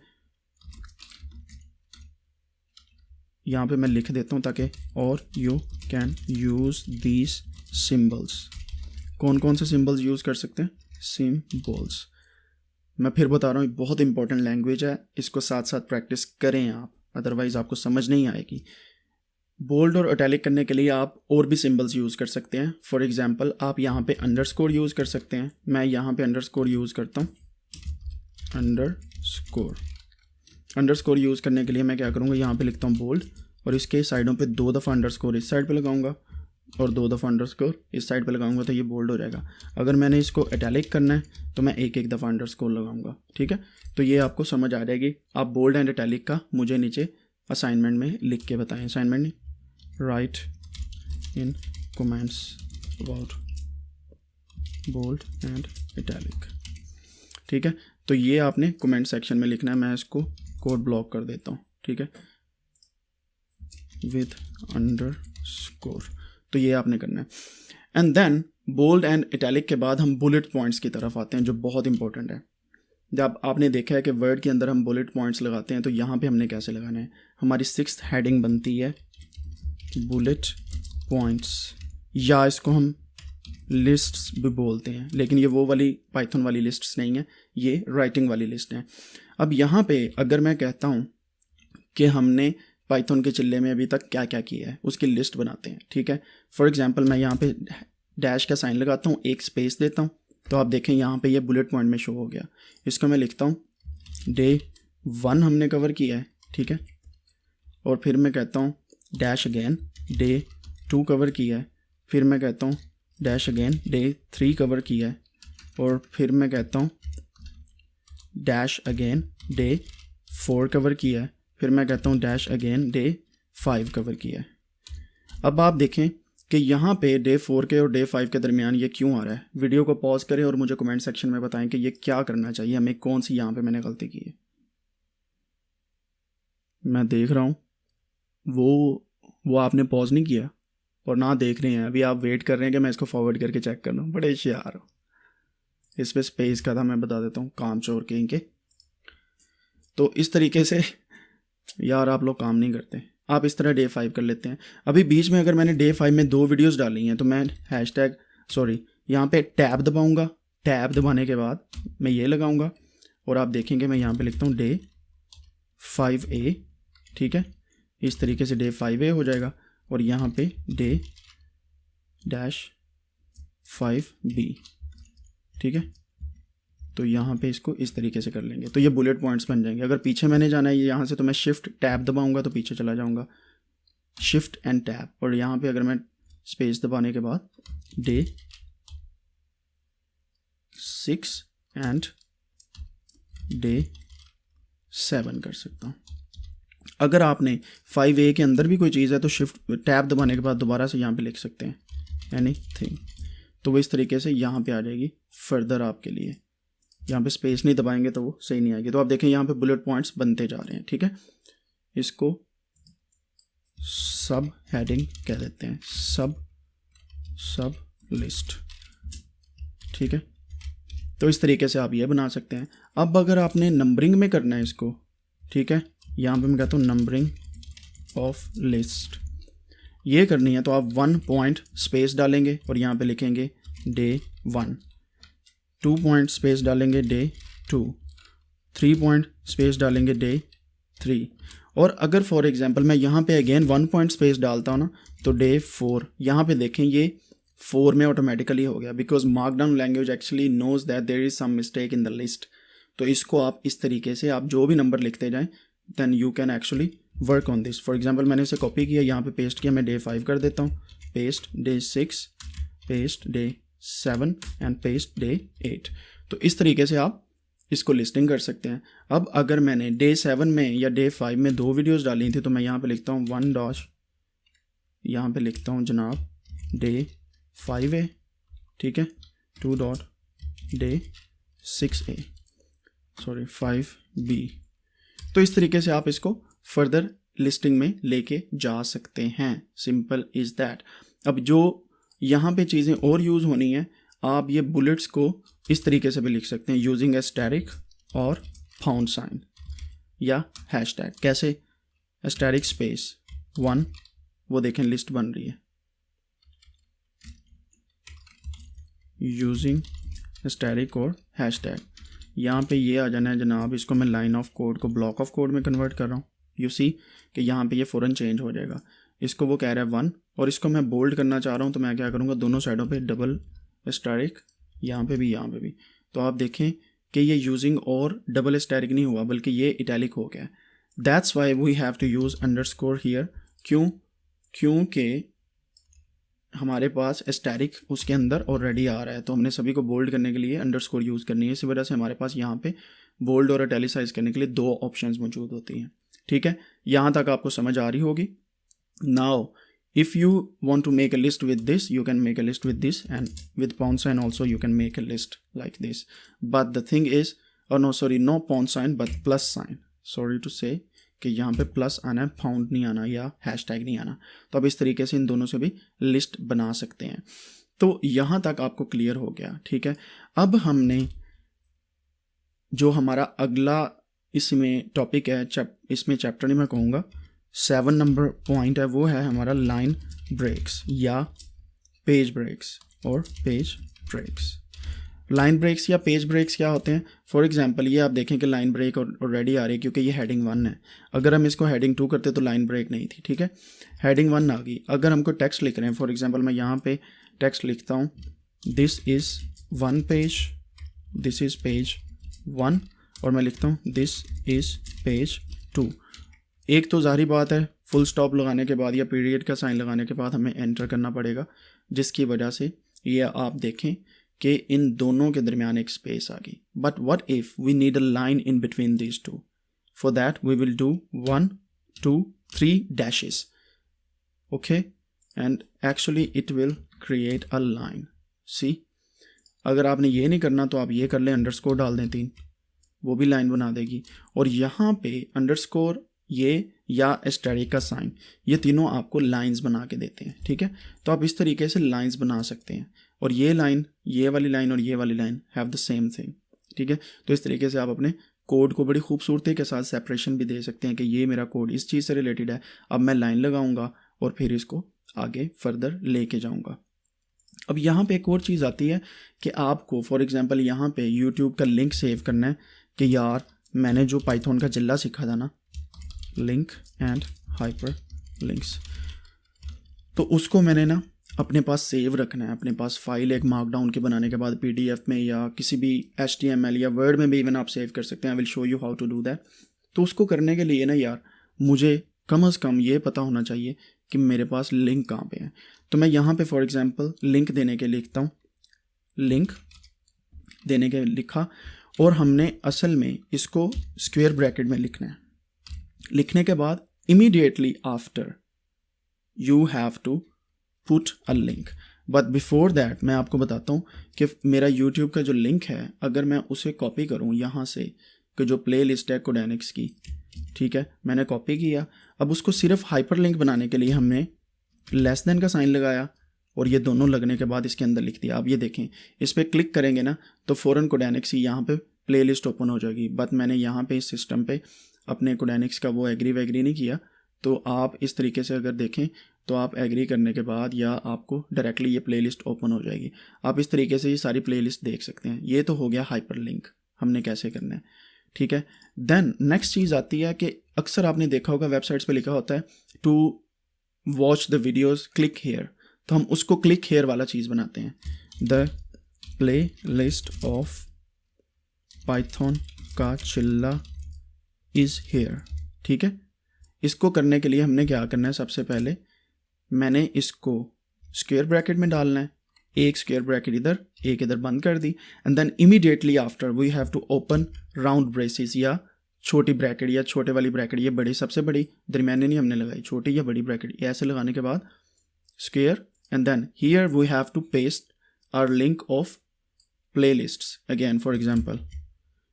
यहाँ पे मैं लिख देता हूँ ताकि, और you can use these symbols. कौन कौन से सिम्बल्स यूज़ कर सकते हैं? सिम्बल्स। मैं फिर बता रहा हूँ, बहुत इंपॉर्टेंट लैंग्वेज है, इसको साथ साथ प्रैक्टिस करें आप, अदरवाइज़ आपको समझ नहीं आएगी। बोल्ड और इटैलिक करने के लिए आप और भी सिंबल्स यूज़ कर सकते हैं। फॉर एग्जांपल आप यहाँ पे अंडरस्कोर यूज़ कर सकते हैं। मैं यहाँ पे अंडरस्कोर यूज़ करता हूँ। अंडरस्कोर यूज़ करने के लिए मैं क्या करूँगा, यहाँ पे लिखता हूँ बोल्ड, और इसके साइडों पे 2 दफ़ा अंडरस्कोर इस साइड पे लगाऊंगा और 2 दफ़ा अंडरस्कोर इस साइड पे लगाऊंगा, तो ये बोल्ड हो जाएगा। अगर मैंने इसको इटैलिक करना है तो मैं एक एक दफ़ा अंडरस्कोर लगाऊंगा, ठीक है। तो ये आपको समझ आ जाएगी। आप बोल्ड एंड इटैलिक का मुझे नीचे असाइनमेंट में लिख के बताएं। Assignment write in comments about bold and italic, ठीक है। तो ये आपने कमेंट सेक्शन में लिखना है। मैं इसको कोड ब्लॉक कर देता हूँ, ठीक है, विद अंडरस्कोर। तो ये आपने करना है। And then bold and italic के बाद हम बुलेट पॉइंट्स की तरफ आते हैं, जो बहुत इंपॉर्टेंट है। जब आपने देखा है कि वर्ड के अंदर हम बुलेट पॉइंट्स लगाते हैं, तो यहाँ पे हमने कैसे लगाना है? हमारी 6th हेडिंग बनती है बुलेट पॉइंट्स, या इसको हम लिस्ट्स भी बोलते हैं, लेकिन ये वो वाली पाइथन वाली लिस्ट्स नहीं है, ये राइटिंग वाली लिस्ट है। अब यहाँ पे अगर मैं कहता हूँ कि हमने पाइथन के चिल्ले में अभी तक क्या क्या किया है, उसकी लिस्ट बनाते हैं, ठीक है। फॉर एग्जांपल मैं यहाँ पे डैश का साइन लगाता हूँ, एक स्पेस देता हूँ, तो आप देखें यहाँ पे ये बुलेट पॉइंट में शो हो गया। इसको मैं लिखता हूँ डे 1 हमने कवर किया है, ठीक है, और फिर मैं कहता हूँ डैश अगेन डे 2 कवर किया है, फिर मैं कहता हूँ डैश अगेन डे 3 कवर किया है, और फिर मैं कहता हूँ डैश अगेन डे 4 कवर किया है, फिर मैं कहता हूँ डैश अगेन डे 5 कवर किया है। अब आप देखें कि यहाँ पे डे 4 के और डे 5 के दरमियान ये क्यों आ रहा है। वीडियो को पॉज करें और मुझे कमेंट सेक्शन में बताएं कि ये क्या करना चाहिए हमें, कौन सी यहाँ पे मैंने गलती की है। मैं देख रहा हूँ वो आपने पॉज नहीं किया और ना देख रहे हैं, अभी आप वेट कर रहे हैं कि मैं इसको फॉरवर्ड करके चेक कर लूँ। बड़े होशियार हो। इस पर स्पेस का था, मैं बता देता हूँ, काम चोर के इनके। तो इस तरीके से यार आप लोग काम नहीं करते, आप इस तरह डे 5 कर लेते हैं। अभी बीच में अगर मैंने डे 5 में 2 वीडियोस डाली हैं, तो मैं यहाँ पे टैब दबाऊंगा। टैब दबाने के बाद मैं ये लगाऊंगा और आप देखेंगे मैं यहाँ पे लिखता हूँ डे 5A, ठीक है। इस तरीके से डे 5A हो जाएगा, और यहाँ पे डे डैश 5B, ठीक है। तो यहाँ पे इसको इस तरीके से कर लेंगे, तो ये बुलेट पॉइंट्स बन जाएंगे। अगर पीछे मैंने जाना है यहाँ से, तो मैं शिफ्ट टैब दबाऊंगा तो पीछे चला जाऊंगा, शिफ्ट एंड टैब। और यहाँ पे अगर मैं स्पेस दबाने के बाद डे 6 एंड डे 7 कर सकता हूँ। अगर आपने 5A के अंदर भी कोई चीज़ है तो शिफ्ट टैब दबाने के बाद दोबारा से यहाँ पे लिख सकते हैं एनीथिंग, तो वो इस तरीके से यहाँ पे आ जाएगी फर्दर आपके लिए। यहाँ पे स्पेस नहीं दबाएंगे तो वो सही नहीं आएगी। तो आप देखें यहाँ पे बुलेट पॉइंट्स बनते जा रहे हैं, ठीक है। इसको सब हेडिंग कह देते हैं, सब लिस्ट, ठीक है। तो इस तरीके से आप ये बना सकते हैं। अब अगर आपने नंबरिंग में करना है इसको, ठीक है, यहाँ पे मैं कहता हूँ नंबरिंग ऑफ लिस्ट, ये करनी है तो आप 1 पॉइंट स्पेस डालेंगे और यहाँ पे लिखेंगे डे 1, 2 पॉइंट स्पेस डालेंगे डे 2, 3 पॉइंट स्पेस डालेंगे डे 3। और अगर फॉर एग्जांपल मैं यहाँ पे अगेन 1 पॉइंट स्पेस डालता हूँ ना, तो डे 4, यहाँ पे देखें ये 4 में ऑटोमेटिकली हो गया, because markdown language actually knows that there is some mistake in the list. तो इसको आप इस तरीके से आप जो भी नंबर लिखते जाएं, then you can actually work on this. For example मैंने इसे कॉपी किया, यहाँ पे पेस्ट किया, मैं डे 5 कर देता हूँ, paste day 6, paste day 7 and paste day 8। तो इस तरीके से आप इसको लिस्टिंग कर सकते हैं। अब अगर मैंने डे 7 में या डे 5 में 2 वीडियोस डाली थी तो मैं यहाँ पे लिखता हूँ 1 डॉश, यहाँ पे लिखता हूँ जनाब डे 5A, ठीक है, 2 dot day 6A, sorry 5B। तो इस तरीके से आप इसको फर्दर लिस्टिंग में लेके जा सकते हैं। Simple is that. अब जो यहाँ पे चीज़ें और यूज़ होनी है, आप ये बुलेट्स को इस तरीके से भी लिख सकते हैं यूजिंग एस्टेरिक और पाउंड साइन या हैशटैग। कैसे? एस्टेरिक स्पेस 1, वो देखें लिस्ट बन रही है, यूजिंग एस्टेरिक और हैशटैग। यहाँ पे ये आ जाना है जनाब, इसको मैं लाइन ऑफ कोड को ब्लॉक ऑफ कोड में कन्वर्ट कर रहा हूँ। यू सी कि यहाँ पे ये फ़ौरन चेंज हो जाएगा। इसको वो कह रहा है 1 और इसको मैं बोल्ड करना चाह रहा हूँ, तो मैं क्या करूँगा, दोनों साइडों पे डबल एस्टेरिक, यहाँ पे भी यहाँ पे भी। तो आप देखें कि ये यूजिंग और डबल एस्टेरिक नहीं हुआ बल्कि ये इटैलिक हो गया। That's why we have to use underscore here. क्योंकि हमारे पास एस्टेरिक उसके अंदर ऑलरेडी आ रहा है, तो हमने सभी को बोल्ड करने के लिए अंडरस्कोर यूज़ करनी है। इसी वजह से हमारे पास यहाँ पे बोल्ड और इटैलिसाइज करने के लिए 2 ऑप्शंस मौजूद होती हैं। ठीक है, यहाँ तक आपको समझ आ रही होगी। Now if you want to make a list with this, you can make a list with this, and with pound sign also you can make a list like this. But the thing is, no pound sign but plus sign, sorry to say कि यहाँ पे plus आना है, pound नहीं आना या hashtag नहीं आना। तो अब इस तरीके से इन दोनों से भी लिस्ट बना सकते हैं। तो यहाँ तक आपको क्लियर हो गया। ठीक है, अब हमने जो हमारा अगला इसमें टॉपिक है, इसमें चैप्टर नहीं मैं कहूँगा, 7 नंबर पॉइंट है, वो है हमारा लाइन ब्रेक्स या पेज ब्रेक्स और पेज ब्रेक्स। लाइन ब्रेक्स या पेज ब्रेक्स क्या होते हैं? फॉर एग्जांपल ये आप देखें कि लाइन ब्रेक ऑलरेडी आ रही है क्योंकि ये हेडिंग 1 है। अगर हम इसको हेडिंग 2 करते तो लाइन ब्रेक नहीं थी। ठीक है, हेडिंग 1 आ गई। अगर हमको टेक्स्ट लिख रहे हैं, फॉर एग्जांपल मैं यहाँ पे टेक्स्ट लिखता हूँ, this is 1 page, this is page 1, और मैं लिखता हूँ दिस इज़ पेज 2। एक तो ज़ाहिर बात है फुल स्टॉप लगाने के बाद या पीरियड का साइन लगाने के बाद हमें एंटर करना पड़ेगा, जिसकी वजह से ये आप देखें कि इन दोनों के दरमियान एक स्पेस आ गई। But what if we need a line in between these two? For that we will do 1 2 3 dashes, okay, and actually it will create a line. See, अगर आपने ये नहीं करना तो आप ये कर लें, अंडरस्कोर डाल दें 3, वो भी लाइन बना देगी। और यहाँ पे अंडरस्कोर ये या एस्टेरिक का साइन, ये तीनों आपको लाइंस बना के देते हैं। ठीक है, तो आप इस तरीके से लाइंस बना सकते हैं, और ये लाइन, ये वाली लाइन और ये वाली line have the same thing. ठीक है, तो इस तरीके से आप अपने कोड को बड़ी खूबसूरती के साथ सेपरेशन भी दे सकते हैं कि ये मेरा कोड इस चीज़ से रिलेटेड है, अब मैं लाइन लगाऊंगा और फिर इसको आगे फर्दर लेके जाऊंगा। अब यहाँ पे एक और चीज़ आती है कि आपको फॉर एग्जांपल यहाँ पे यूट्यूब का लिंक सेव करना है कि यार मैंने जो पाइथन का जिल्ला सीखा था ना, लिंक एंड हाइपर लिंक्स, तो उसको मैंने ना अपने पास सेव रखना है। अपने पास फाइल एक मार्कडाउन के बनाने के बाद PDF में या किसी भी HTML या वर्ड में भी इवन आप सेव कर सकते हैं। I will show you how to do that. तो उसको करने के लिए ना यार मुझे कम से कम ये पता होना चाहिए कि मेरे पास लिंक कहाँ पे है। तो मैं यहाँ पे फॉर एग्जांपल लिंक देने के लिखता हूँ, लिंक देने के लिखा, और हमने असल में इसको स्क्वायर ब्रैकेट में लिखना है। लिखने के बाद immediately after you have to put a link. But before that मैं आपको बताता हूँ कि मेरा यूट्यूब का जो लिंक है, अगर मैं उसे कॉपी करूँ यहाँ से, कि जो प्ले लिस्ट है कोडेनिक्स की, ठीक है, मैंने कॉपी किया। अब उसको सिर्फ हाइपर लिंक बनाने के लिए हमने लेस देन का साइन लगाया और ये दोनों लगने के बाद इसके अंदर लिख दिया। आप ये देखें, इस पर क्लिक करेंगे ना तो फ़ौरन कोडेनिक्स ही यहाँ पे प्ले लिस्ट ओपन हो जाएगी। बट मैंने यहाँ पे इस सिस्टम पे अपने कोडेनिक्स का वो एग्री वैग्री नहीं किया। तो आप इस तरीके से अगर देखें तो आप एग्री करने के बाद या आपको डायरेक्टली ये प्लेलिस्ट ओपन हो जाएगी। आप इस तरीके से ये सारी प्लेलिस्ट देख सकते हैं। ये तो हो गया हाइपर लिंक, हमने कैसे करना है। ठीक है, देन नेक्स्ट चीज़ आती है कि अक्सर आपने देखा होगा वेबसाइट्स पे लिखा होता है to watch the videos click here, तो हम उसको क्लिक हेयर वाला चीज़ बनाते हैं। The playlist of Python का चिल्ला इज़ हेयर। ठीक है, इसको करने के लिए हमने क्या करना है, सबसे पहले मैंने इसको स्क्वायर ब्रैकेट में डालना है, एक स्क्वायर ब्रैकेट इधर, एक इधर बंद कर दी, and then immediately after we have to open round braces या छोटी ब्रैकेट या छोटे वाली ब्रैकेट, ये बड़ी सबसे बड़ी दरमियाने नहीं हमने लगाई, छोटी या बड़ी ब्रैकेट, ये ऐसे लगाने के बाद square, and then here we have to paste our link of playlists again for example,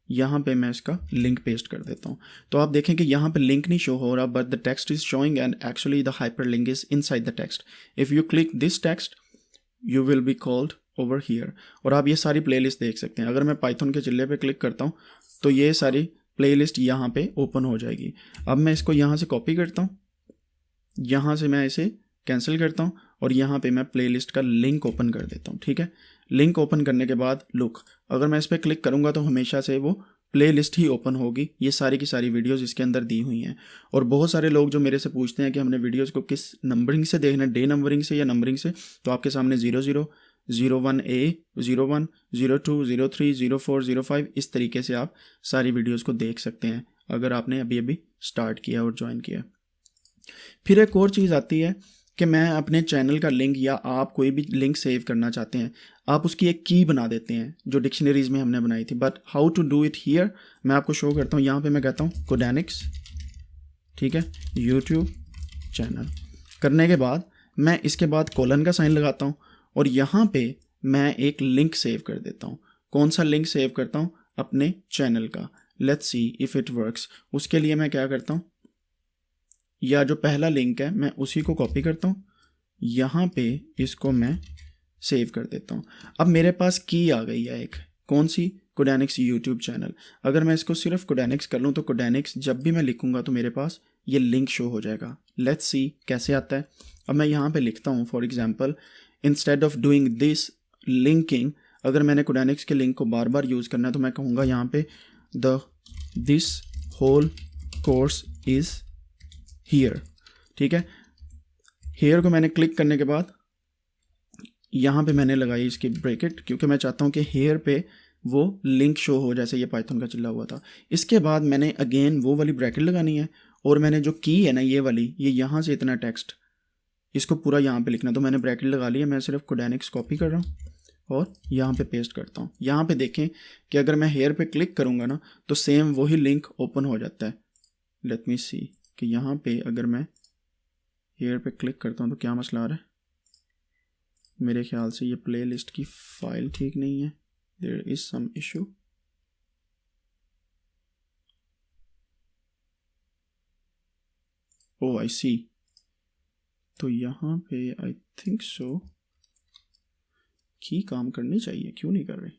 यहाँ पे मैं इसका लिंक पेस्ट कर देता हूँ। तो आप देखें कि यहाँ पे लिंक नहीं शो हो रहा, but the text is showing and actually the hyper link is inside the text. If you click this text you will be called over here, और आप ये सारी प्लेलिस्ट देख सकते हैं। अगर मैं पाइथन के चिल्ले पे क्लिक करता हूँ तो ये सारी प्लेलिस्ट यहाँ पे ओपन हो जाएगी। अब मैं इसको यहाँ से कॉपी करता हूँ, यहाँ से मैं इसे कैंसिल करता हूँ और यहाँ पे मैं प्लेलिस्ट का लिंक ओपन कर देता हूँ। ठीक है, लिंक ओपन करने के बाद लुक, अगर मैं इस पर क्लिक करूँगा तो हमेशा से वो प्लेलिस्ट ही ओपन होगी। ये सारी की सारी वीडियोस इसके अंदर दी हुई हैं। और बहुत सारे लोग जो मेरे से पूछते हैं कि हमने वीडियोस को किस नंबरिंग से देखना है, डे नंबरिंग से या नंबरिंग से, तो आपके सामने 00, 01A, 01, 02, 03, 04, 05 इस तरीके से आप सारी वीडियोस को देख सकते हैं अगर आपने अभी अभी स्टार्ट किया और ज्वाइन किया। फिर एक और चीज़ आती है कि मैं अपने चैनल का लिंक या आप कोई भी लिंक सेव करना चाहते हैं, आप उसकी एक की बना देते हैं जो डिक्शनरीज में हमने बनाई थी। But how to do it here मैं आपको शो करता हूँ। यहाँ पे मैं कहता हूँ कोडेनिक्स, ठीक है, यूट्यूब चैनल करने के बाद मैं इसके बाद कोलन का साइन लगाता हूँ और यहाँ पे मैं एक लिंक सेव कर देता हूँ। कौन सा लिंक सेव करता हूँ? अपने चैनल का। Let's see if it works. उसके लिए मैं क्या करता हूँ, या जो पहला लिंक है मैं उसी को कॉपी करता हूँ, यहाँ पे इसको मैं सेव कर देता हूँ। अब मेरे पास की आ गई है एक, कौन सी? कोडेनिक्स यूट्यूब चैनल। अगर मैं इसको सिर्फ कोडेनिक्स कर लूँ तो कोडेनिक्स जब भी मैं लिखूँगा तो मेरे पास ये लिंक शो हो जाएगा। लेट्स सी कैसे आता है। अब मैं यहाँ पे लिखता हूँ for example, instead of doing this linking, अगर मैंने कोडेनिक्स के लिंक को बार बार यूज़ करना है तो मैं कहूँगा यहाँ पे this whole course is here. ठीक है, हेयर को मैंने क्लिक करने के बाद यहाँ पे मैंने लगाई इसकी ब्रैकेट, क्योंकि मैं चाहता हूँ कि हेयर पे वो लिंक शो हो जैसे ये पाइथन का चिल्ला हुआ था। इसके बाद मैंने अगेन वो वाली ब्रैकेट लगानी है और मैंने जो की है ना ये वाली, ये यहाँ से इतना टेक्स्ट इसको पूरा यहाँ पे लिखना, तो मैंने ब्रैकेट लगा ली है। मैं सिर्फ कोडेनिक्स कॉपी कर रहा हूँ और यहाँ पे पेस्ट करता हूँ। यहाँ पे देखें कि अगर मैं हेयर पे क्लिक करूँगा ना तो सेम वही लिंक ओपन हो जाता है। लेट मी सी कि यहाँ पे अगर मैं हेयर पे क्लिक करता हूँ तो क्या मसला आ रहा है। मेरे ख्याल से ये प्लेलिस्ट की फाइल ठीक नहीं है, देयर इज सम इशू। ओह आई सी, तो यहाँ पे आई थिंक सो की काम करनी चाहिए, क्यों नहीं कर रही?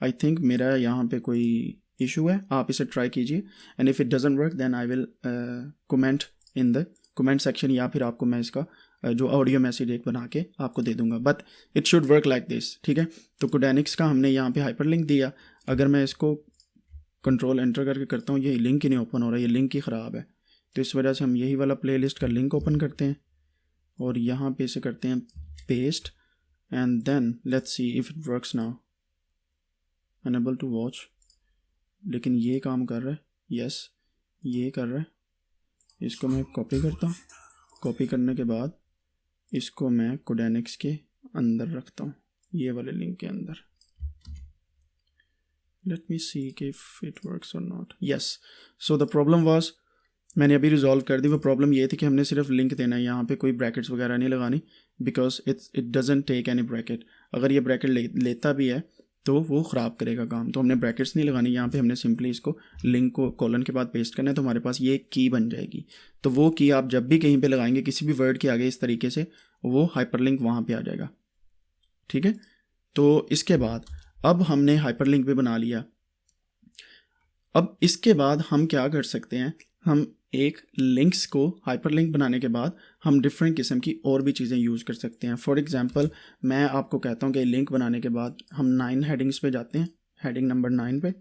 आई थिंक मेरा यहाँ पे कोई इशू है, आप इसे ट्राई कीजिए and if it doesn't work then I will comment in the comment section, या फिर आपको मैं इसका जो ऑडियो मैसेज एक बना के आपको दे दूंगा। But it should work like this. ठीक है, तो कोडेनिक्स का हमने यहाँ पे हाइपरलिंक दिया। अगर मैं इसको कंट्रोल एंटर करके करता हूँ, ये लिंक ही नहीं ओपन हो रहा, ये लिंक ही ख़राब है। तो इस वजह से हम यही वाला प्लेलिस्ट का लिंक ओपन करते हैं और यहाँ पे इसे करते हैं paste and then let's see if it works now. Unable to watch, लेकिन ये काम कर रहा है, यस ये कर रहा है। इसको मैं कॉपी करता हूँ, कॉपी करने के बाद इसको मैं कोडेनिक्स के अंदर रखता हूँ, ये वाले लिंक के अंदर। Let me see if it works और not. Yes, so the problem was, मैंने अभी रिजॉल्व कर दी। वो प्रॉब्लम ये थी कि हमने सिर्फ लिंक देना है, यहाँ पे कोई ब्रैकेट्स वगैरह नहीं लगानी, because it doesn't take any bracket. अगर ये ब्रैकेट लेता भी है तो वो ख़राब करेगा काम, तो हमने ब्रैकेट्स नहीं लगानी। यहाँ पे हमने सिंपली इसको लिंक को कॉलन के बाद पेस्ट करना है, तो हमारे पास ये की बन जाएगी। तो वो की आप जब भी कहीं पे लगाएंगे किसी भी वर्ड के आगे इस तरीके से, वो हाइपरलिंक वहाँ पे आ जाएगा। ठीक है, तो इसके बाद अब हमने हाइपरलिंक भी बना लिया। अब इसके बाद हम क्या कर सकते हैं, हम एक लिंक्स को हाइपरलिंक बनाने के बाद हम डिफरेंट किस्म की और भी चीज़ें यूज़ कर सकते हैं। फॉर एग्जांपल मैं आपको कहता हूँ कि लिंक बनाने के बाद हम 9 हेडिंग्स पे जाते हैं। हेडिंग नंबर 9 पे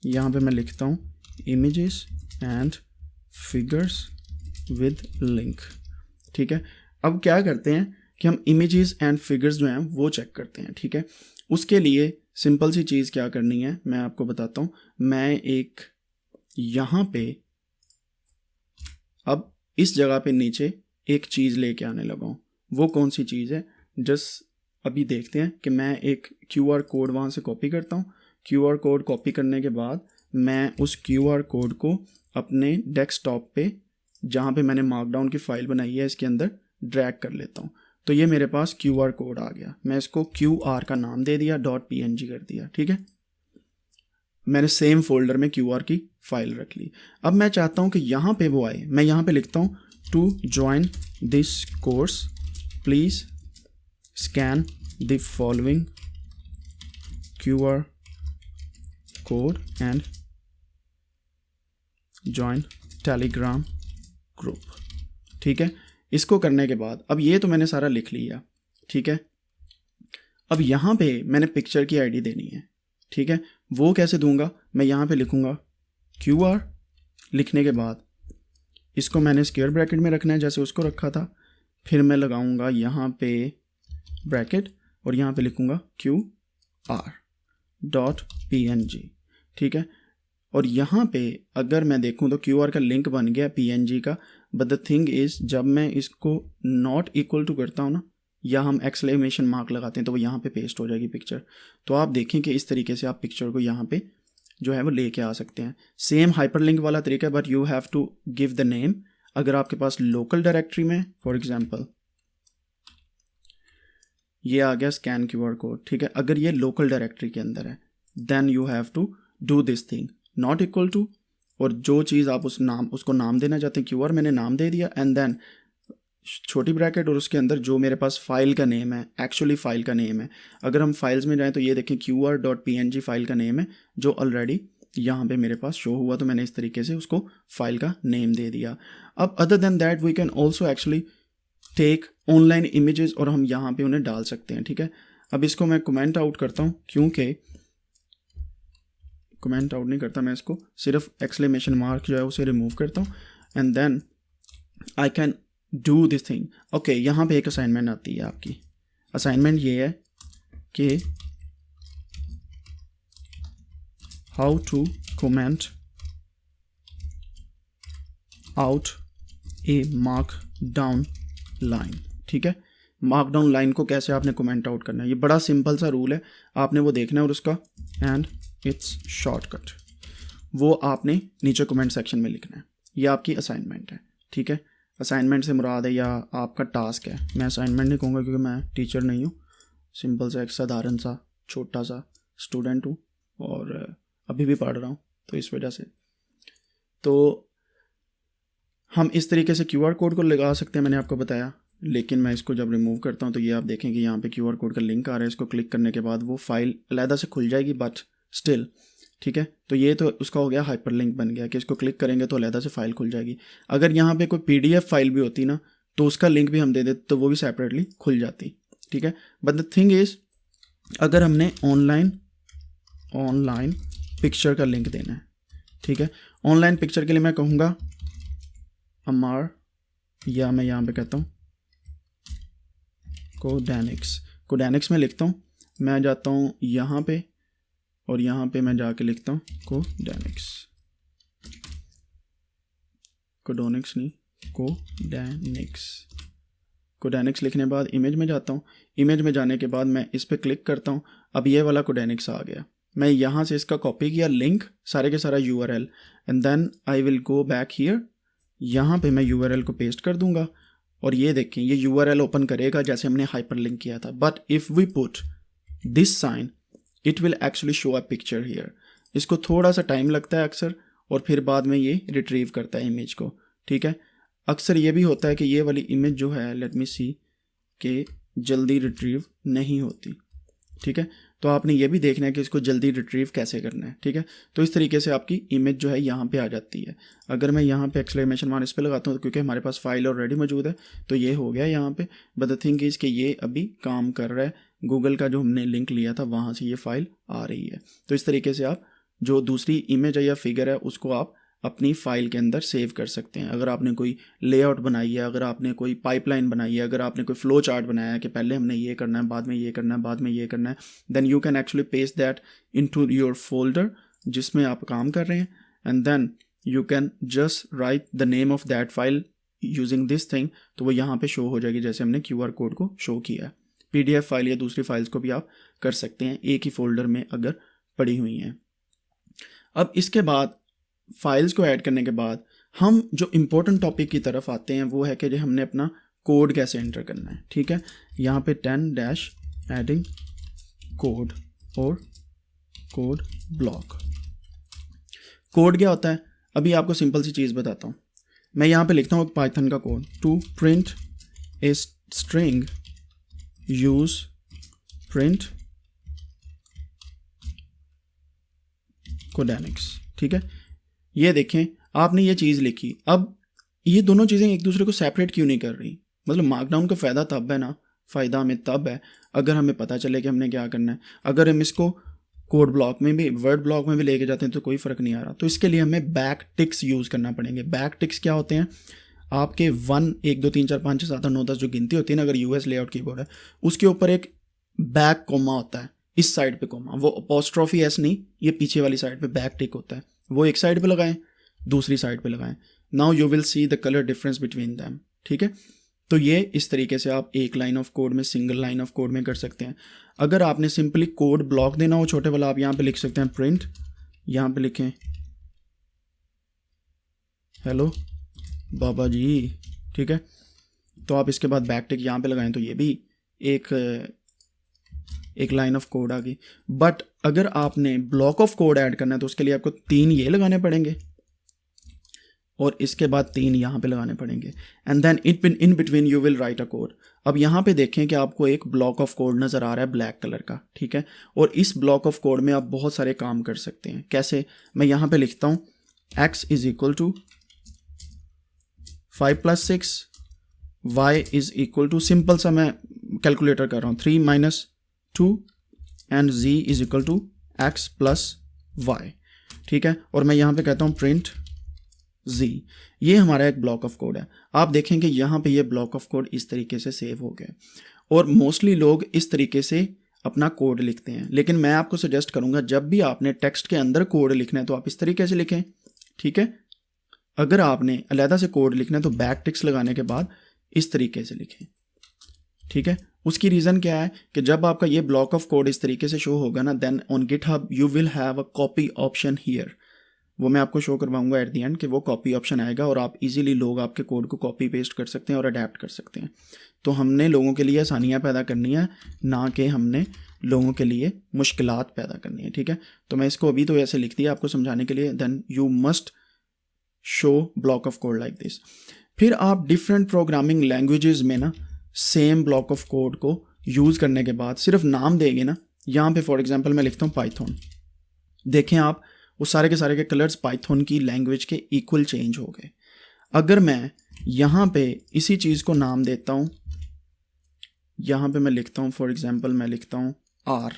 यहाँ पे मैं लिखता हूँ images and figures with link. ठीक है, अब क्या करते हैं कि हम इमेजेस एंड फिगर्स जो हैं वो चेक करते हैं। ठीक है, उसके लिए सिंपल सी चीज़ क्या करनी है मैं आपको बताता हूँ। मैं एक यहाँ पे अब इस जगह पे नीचे एक चीज़ लेके आने लगा हूँ, वो कौन सी चीज़ है। जस्ट अभी देखते हैं कि मैं एक QR कोड वहाँ से कॉपी करता हूँ। QR कोड कॉपी करने के बाद मैं उस QR कोड को अपने डेस्कटॉप पे जहाँ पे मैंने मार्कडाउन की फ़ाइल बनाई है इसके अंदर ड्रैग कर लेता हूँ। तो ये मेरे पास QR कोड आ गया। मैं इसको QR का नाम दे दिया, .png कर दिया, ठीक है। मैंने सेम फोल्डर में QR की फ़ाइल रख ली। अब मैं चाहता हूँ कि यहाँ पे वो आए। मैं यहाँ पे लिखता हूँ to join this course please scan the following QR code and join Telegram group, ठीक है। इसको करने के बाद अब ये तो मैंने सारा लिख लिया, ठीक है। अब यहाँ पे मैंने पिक्चर की आईडी देनी है, ठीक है। वो कैसे दूंगा, मैं यहाँ पे लिखूँगा QR, लिखने के बाद इसको मैंने स्क्वायर ब्रैकेट में रखना है जैसे उसको रखा था। फिर मैं लगाऊंगा यहाँ पे ब्रैकेट और यहाँ पे लिखूँगा QR.png, ठीक है। और यहाँ पे अगर मैं देखूँ तो QR का लिंक बन गया PNG का, बट द थिंग इज़ जब मैं इसको नॉट इक्वल टू करता हूँ ना, या हम एक्सक्लेमेशन मार्क लगाते हैं तो वो यहाँ पे पेस्ट हो जाएगी पिक्चर। तो आप देखें कि इस तरीके से आप पिक्चर को यहाँ पे जो है वो लेके आ सकते हैं। सेम हाइपरलिंक वाला तरीका, but you have to give the name. अगर आपके पास लोकल डायरेक्टरी में, फॉर एग्जांपल ये आ गया स्कैन QR कोड, ठीक है। अगर ये लोकल डायरेक्टरी के अंदर है then you have to do this thing not equal to, और जो चीज़ आप उसको नाम देना चाहते हैं QR मैंने नाम दे दिया, एंड देन छोटी ब्रैकेट और उसके अंदर जो मेरे पास फाइल का नेम है, एक्चुअली फाइल का नेम है। अगर हम फाइल्स में जाएं तो ये देखें QR.png फाइल का नेम है जो ऑलरेडी यहाँ पे मेरे पास शो हुआ, तो मैंने इस तरीके से उसको फाइल का नेम दे दिया। अब other than that we can also actually take online images और हम यहाँ पे उन्हें डाल सकते हैं, ठीक है। अब इसको मैं कमेंट आउट करता हूँ, क्योंकि कमेंट आउट नहीं करता मैं, इसको सिर्फ एक्सक्लेमेशन मार्क जो है उसे रिमूव करता हूँ, and then I can do this thing. Okay, यहाँ पे एक असाइनमेंट आती है आपकी। असाइनमेंट ये है कि how to comment out a markdown line, ठीक है। मार्क डाउन लाइन को कैसे आपने कमेंट आउट करना है, ये बड़ा सिंपल सा रूल है, आपने वो देखना है और उसका एंड इट्स शॉर्टकट वो आपने नीचे कमेंट सेक्शन में लिखना है। ये आपकी असाइनमेंट है, ठीक है। असाइनमेंट से मुराद है या आपका टास्क है, मैं असाइनमेंट नहीं कहूँगा क्योंकि मैं टीचर नहीं हूँ, सिंपल सा एक साधारण सा छोटा सा स्टूडेंट हूँ और अभी भी पढ़ रहा हूँ, तो इस वजह से तो हम इस तरीके से QR कोड को लगा सकते हैं, मैंने आपको बताया। लेकिन मैं इसको जब रिमूव करता हूँ तो ये आप देखें कि यहाँ पे QR कोड का लिंक आ रहा है, इसको क्लिक करने के बाद वो फाइल अलहदा से खुल जाएगी, बट स्टिल, ठीक है। तो ये तो उसका हो गया हाइपरलिंक बन गया कि इसको क्लिक करेंगे तो अलहदा से फाइल खुल जाएगी। अगर यहाँ पे कोई PDF फाइल भी होती ना तो उसका लिंक भी हम दे देते तो वो भी सेपरेटली खुल जाती, ठीक है। बट द थिंग इज़ अगर हमने ऑनलाइन पिक्चर का लिंक देना है, ठीक है। ऑनलाइन पिक्चर के लिए मैं कहूँगा अमार, या मैं यहाँ पे कहता हूँ कोडेनिक्स में लिखता हूँ। मैं जाता हूँ यहाँ पे और यहाँ पे मैं जाके लिखता हूँ कोडेनिक्स लिखने के बाद इमेज में जाता हूँ। इमेज में जाने के बाद मैं इस पर क्लिक करता हूँ। अब ये वाला कोडेनिक्स आ गया। मैं यहाँ से इसका कॉपी किया लिंक, सारे के सारा URL, and then I will go back here. यहाँ पे मैं URL को पेस्ट कर दूंगा और ये देखें ये URL ओपन करेगा जैसे हमने हाइपरलिंक किया था। But if we put this sign it will actually show a picture here. इसको थोड़ा सा टाइम लगता है अक्सर, और फिर बाद में ये रिट्रीव करता है इमेज को, ठीक है। अक्सर ये भी होता है कि ये वाली इमेज जो है, लेट मी सी, कि जल्दी रिट्रीव नहीं होती, ठीक है। तो आपने ये भी देखना है कि इसको जल्दी रिट्रीव कैसे करना है, ठीक है। तो इस तरीके से आपकी इमेज जो है यहाँ पे आ जाती है। अगर मैं यहाँ पे एक्सक्लेमेशन मार्क इस पे लगाता हूँ तो क्योंकि हमारे पास फाइल ऑलरेडी मौजूद है तो ये हो गया यहाँ पे। बट द थिंग इज़ कि ये अभी काम कर रहा है, गूगल का जो हमने लिंक लिया था वहाँ से ये फाइल आ रही है। तो इस तरीके से आप जो दूसरी इमेज है या फिगर है उसको आप अपनी फ़ाइल के अंदर सेव कर सकते हैं। अगर आपने कोई लेआउट बनाई है, अगर आपने कोई पाइपलाइन बनाई है, अगर आपने कोई फ्लो चार्ट बनाया है कि पहले हमने ये करना है, बाद में ये करना है, बाद में ये करना है, then you can actually paste that into your folder जिसमें आप काम कर रहे हैं, and then you can just write the name of that file using this thing, तो वो यहाँ पे शो हो जाएगी जैसे हमने QR कोड को शो किया है। PDF फाइल या दूसरी फाइल्स को भी आप कर सकते हैं एक ही फोल्डर में अगर पड़ी हुई हैं। अब इसके बाद फाइल्स को ऐड करने के बाद हम जो इम्पोर्टेंट टॉपिक की तरफ आते हैं वो है कि हमने अपना कोड कैसे एंटर करना है। ठीक है, यहाँ पे 10 एडिंग कोड और कोड ब्लॉक। कोड क्या होता है, अभी आपको सिंपल सी चीज़ बताता हूँ। मैं यहाँ पे लिखता हूँ पाइथन का code, to print a string use print कोडेनिक्स। ठीक है, ये देखें आपने ये चीज़ लिखी। अब ये दोनों चीज़ें एक दूसरे को सेपरेट क्यों नहीं कर रही? मतलब मार्कडाउन का फ़ायदा तब है ना, फ़ायदा हमें तब है अगर हमें पता चले कि हमने क्या करना है। अगर हम इसको कोड ब्लॉक में भी, वर्ड ब्लॉक में भी लेके जाते हैं तो कोई फ़र्क नहीं आ रहा। तो इसके लिए हमें बैक टिक्स यूज़ करना पड़ेंगे। बैक टिक्स क्या होते हैं? आपके 1 1 2 3 4 5 6 7 8 9 10 जो गिनती होती है ना, अगर US लेआउट कीबोर्ड है उसके ऊपर एक बैक कोमा होता है, इस साइड पे कोमा, वो अपॉस्ट्रोफी एस नहीं, ये पीछे वाली साइड पे बैक टिक होता है। वो एक साइड पे लगाएं, दूसरी साइड पे लगाएं। Now you will see the colour difference between them. ठीक है, तो ये इस तरीके से आप एक लाइन ऑफ कोड में, सिंगल लाइन ऑफ कोड में कर सकते हैं। अगर आपने सिंपली कोड ब्लॉक देना हो छोटे वाला, आप यहाँ पे लिख सकते हैं प्रिंट, यहाँ पे लिखें हेलो बाबा जी। ठीक है, तो आप इसके बाद बैक टिक यहाँ पे लगाएं तो ये भी एक लाइन ऑफ कोड आ गई। बट अगर आपने ब्लॉक ऑफ कोड ऐड करना है तो उसके लिए आपको 3 ये लगाने पड़ेंगे और इसके बाद 3 यहाँ पे लगाने पड़ेंगे। And then in between you will write a code. अब यहाँ पे देखें कि आपको एक ब्लॉक ऑफ कोड नज़र आ रहा है ब्लैक कलर का। ठीक है, और इस ब्लॉक ऑफ कोड में आप बहुत सारे काम कर सकते हैं। कैसे? मैं यहाँ पे लिखता हूँ x is equal to 5 + 6, y is equal to, simple सा मैं कैलकुलेटर कर रहा हूँ, 3 - 2 and z is equal to x + y। ठीक है, और मैं यहाँ पे कहता हूँ प्रिंट z। ये हमारा एक ब्लॉक ऑफ कोड है। आप देखें कि यहाँ पे ये ब्लॉक ऑफ कोड इस तरीके से सेव हो गया और मोस्टली लोग इस तरीके से अपना कोड लिखते हैं, लेकिन मैं आपको सजेस्ट करूँगा जब भी आपने टेक्स्ट के अंदर कोड लिखना है तो आप इस तरीके से लिखें। ठीक है, अगर आपने अलहदा से कोड लिखना है तो बैक टिक्स लगाने के बाद इस तरीके से लिखें। ठीक है, उसकी रीज़न क्या है कि जब आपका ये ब्लॉक ऑफ कोड इस तरीके से शो होगा ना, then on GitHub you will have a copy option here. वो मैं आपको शो करवाऊंगा एट द एंड कि वो कॉपी ऑप्शन आएगा और आप इजीली लोग आपके कोड को कॉपी पेस्ट कर सकते हैं और अडेप्ट कर सकते हैं। तो हमने लोगों के लिए आसानियाँ पैदा करनी है, ना कि हमने लोगों के लिए मुश्किलात पैदा करनी है। ठीक है, तो मैं इसको अभी तो ऐसे लिख दिया आपको समझाने के लिए। Then you must show block of code like this. फिर आप डिफरेंट प्रोग्रामिंग लैंग्वेजेस में ना सेम ब्लॉक ऑफ कोड को यूज़ करने के बाद सिर्फ नाम देंगे ना। यहाँ पे फॉर एग्जांपल मैं लिखता हूँ पाइथन। देखें आप, वो सारे के कलर्स पाइथन की लैंग्वेज के इक्वल चेंज हो गए। अगर मैं यहाँ पे इसी चीज़ को नाम देता हूँ, यहाँ पे मैं लिखता हूँ फॉर एग्जांपल मैं लिखता हूँ आर,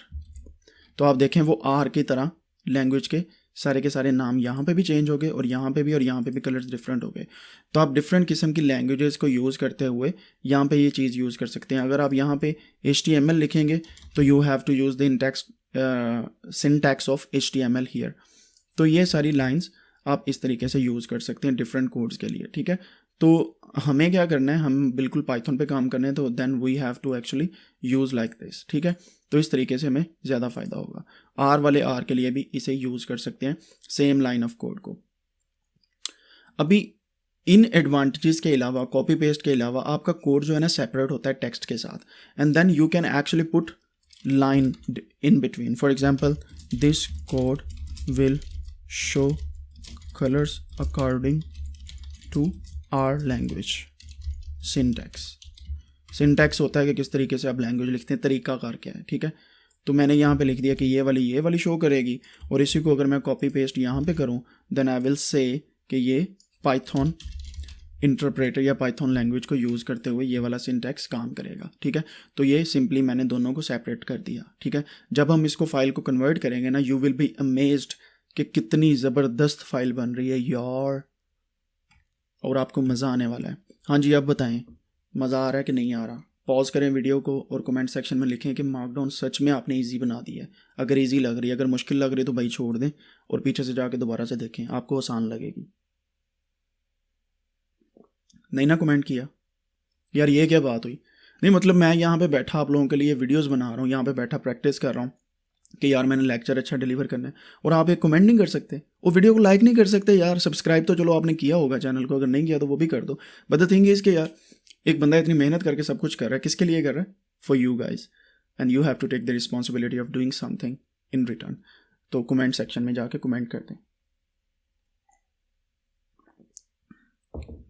तो आप देखें वो आर की तरह लैंग्वेज के सारे नाम यहाँ पे भी चेंज हो गए और यहाँ पे भी कलर्स डिफरेंट हो गए। तो आप डिफरेंट किस्म की लैंग्वेजेस को यूज़ करते हुए यहाँ पे ये चीज़ यूज़ कर सकते हैं। अगर आप यहाँ पे HTML लिखेंगे तो you have to use the syntax of HTML here. तो ये सारी लाइंस आप इस तरीके से यूज़ कर सकते हैं डिफरेंट कोड्स के लिए। ठीक है, तो हमें क्या करना है, हम बिल्कुल पाइथन पे काम करने हैं, तो then we have to actually use like this. ठीक है, तो इस तरीके से हमें ज़्यादा फ़ायदा होगा। आर वाले आर के लिए भी इसे यूज़ कर सकते हैं, सेम लाइन ऑफ कोड को। अभी इन एडवांटेजेस के अलावा, कॉपी पेस्ट के अलावा, आपका कोड जो है ना सेपरेट होता है टेक्स्ट के साथ, and then you can actually put line in between. For example this code will show colors according to our language syntax। syntax होता है कि किस तरीके से आप लैंग्वेज लिखते हैं, तरीका कार क्या है। ठीक है, तो मैंने यहाँ पे लिख दिया कि ये वाली शो करेगी, और इसी को अगर मैं कॉपी पेस्ट यहाँ पे करूँ देन आई विल से कि ये पाइथन इंटरप्रेटर या पाइथन लैंग्वेज को यूज़ करते हुए ये वाला सिंटैक्स काम करेगा। ठीक है, तो ये सिंपली मैंने दोनों को सेपरेट कर दिया। ठीक है, जब हम इसको फाइल को कन्वर्ट करेंगे ना, यू विल बी अमेज्ड कि कितनी ज़बरदस्त फाइल बन रही है यार, और आपको मज़ा आने वाला है। हाँ जी, अब बताएं मज़ा आ रहा है कि नहीं आ रहा? पॉज करें वीडियो को और कमेंट सेक्शन में लिखें कि मार्कडाउन सच में आपने इजी बना दी है। अगर इजी लग रही है, अगर मुश्किल लग रही है तो भाई छोड़ दें और पीछे से जाके दोबारा से देखें, आपको आसान लगेगी। नहीं ना कमेंट किया यार, ये क्या बात हुई? नहीं मतलब मैं यहाँ पे बैठा आप लोगों के लिए वीडियोस बना रहा हूँ, यहाँ पे बैठा प्रैक्टिस कर रहा हूँ कि यार मैंने लेक्चर अच्छा डिलीवर करना है, और आप एक कमेंट नहीं कर सकते, वो वीडियो को लाइक नहीं कर सकते यार। सब्सक्राइब तो चलो आपने किया होगा चैनल को, अगर नहीं किया तो वो भी कर दो। बट द थिंग इज़ कि यार एक बंदा इतनी मेहनत करके सब कुछ कर रहा है, किसके लिए कर रहा है? For you guys, and you have to take the responsibility of doing something in return. तो कमेंट सेक्शन में जाके कमेंट कर दें।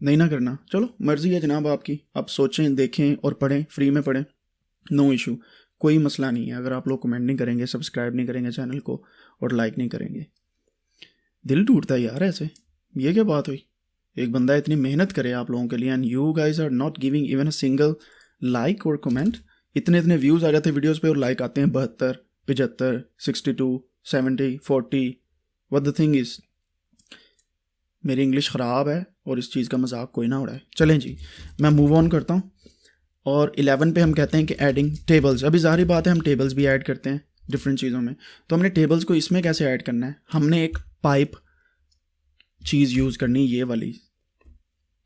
नहीं ना करना, चलो मर्ज़ी है जनाब आपकी, आप सोचें, देखें और पढ़ें, फ्री में पढ़ें, नो इशू, कोई मसला नहीं है। अगर आप लोग कमेंट नहीं करेंगे, सब्सक्राइब नहीं करेंगे चैनल को और लाइक नहीं करेंगे, दिल टूटता है यार ऐसे। ये क्या बात हुई? एक बंदा इतनी मेहनत करे आप लोगों के लिए and you guys are not giving even a single like और कमेंट। इतने इतने व्यूज़ आ जाते हैं वीडियोज़ पे और लाइक आते हैं 72, 75, 62, 70, 40। व्हाट द थिंग इज़, मेरी इंग्लिश ख़राब है और इस चीज़ का मजाक कोई ना उड़ाए। चलें जी, मैं मूव ऑन करता हूँ। और 11 पे हम कहते हैं कि एडिंग टेबल्स। अभी ज़ाहिर बात है हम टेबल्स भी ऐड करते हैं डिफरेंट चीज़ों में, तो हमने टेबल्स को इसमें कैसे ऐड करना है? हमने एक पाइप चीज़ यूज़ करनी, ये वाली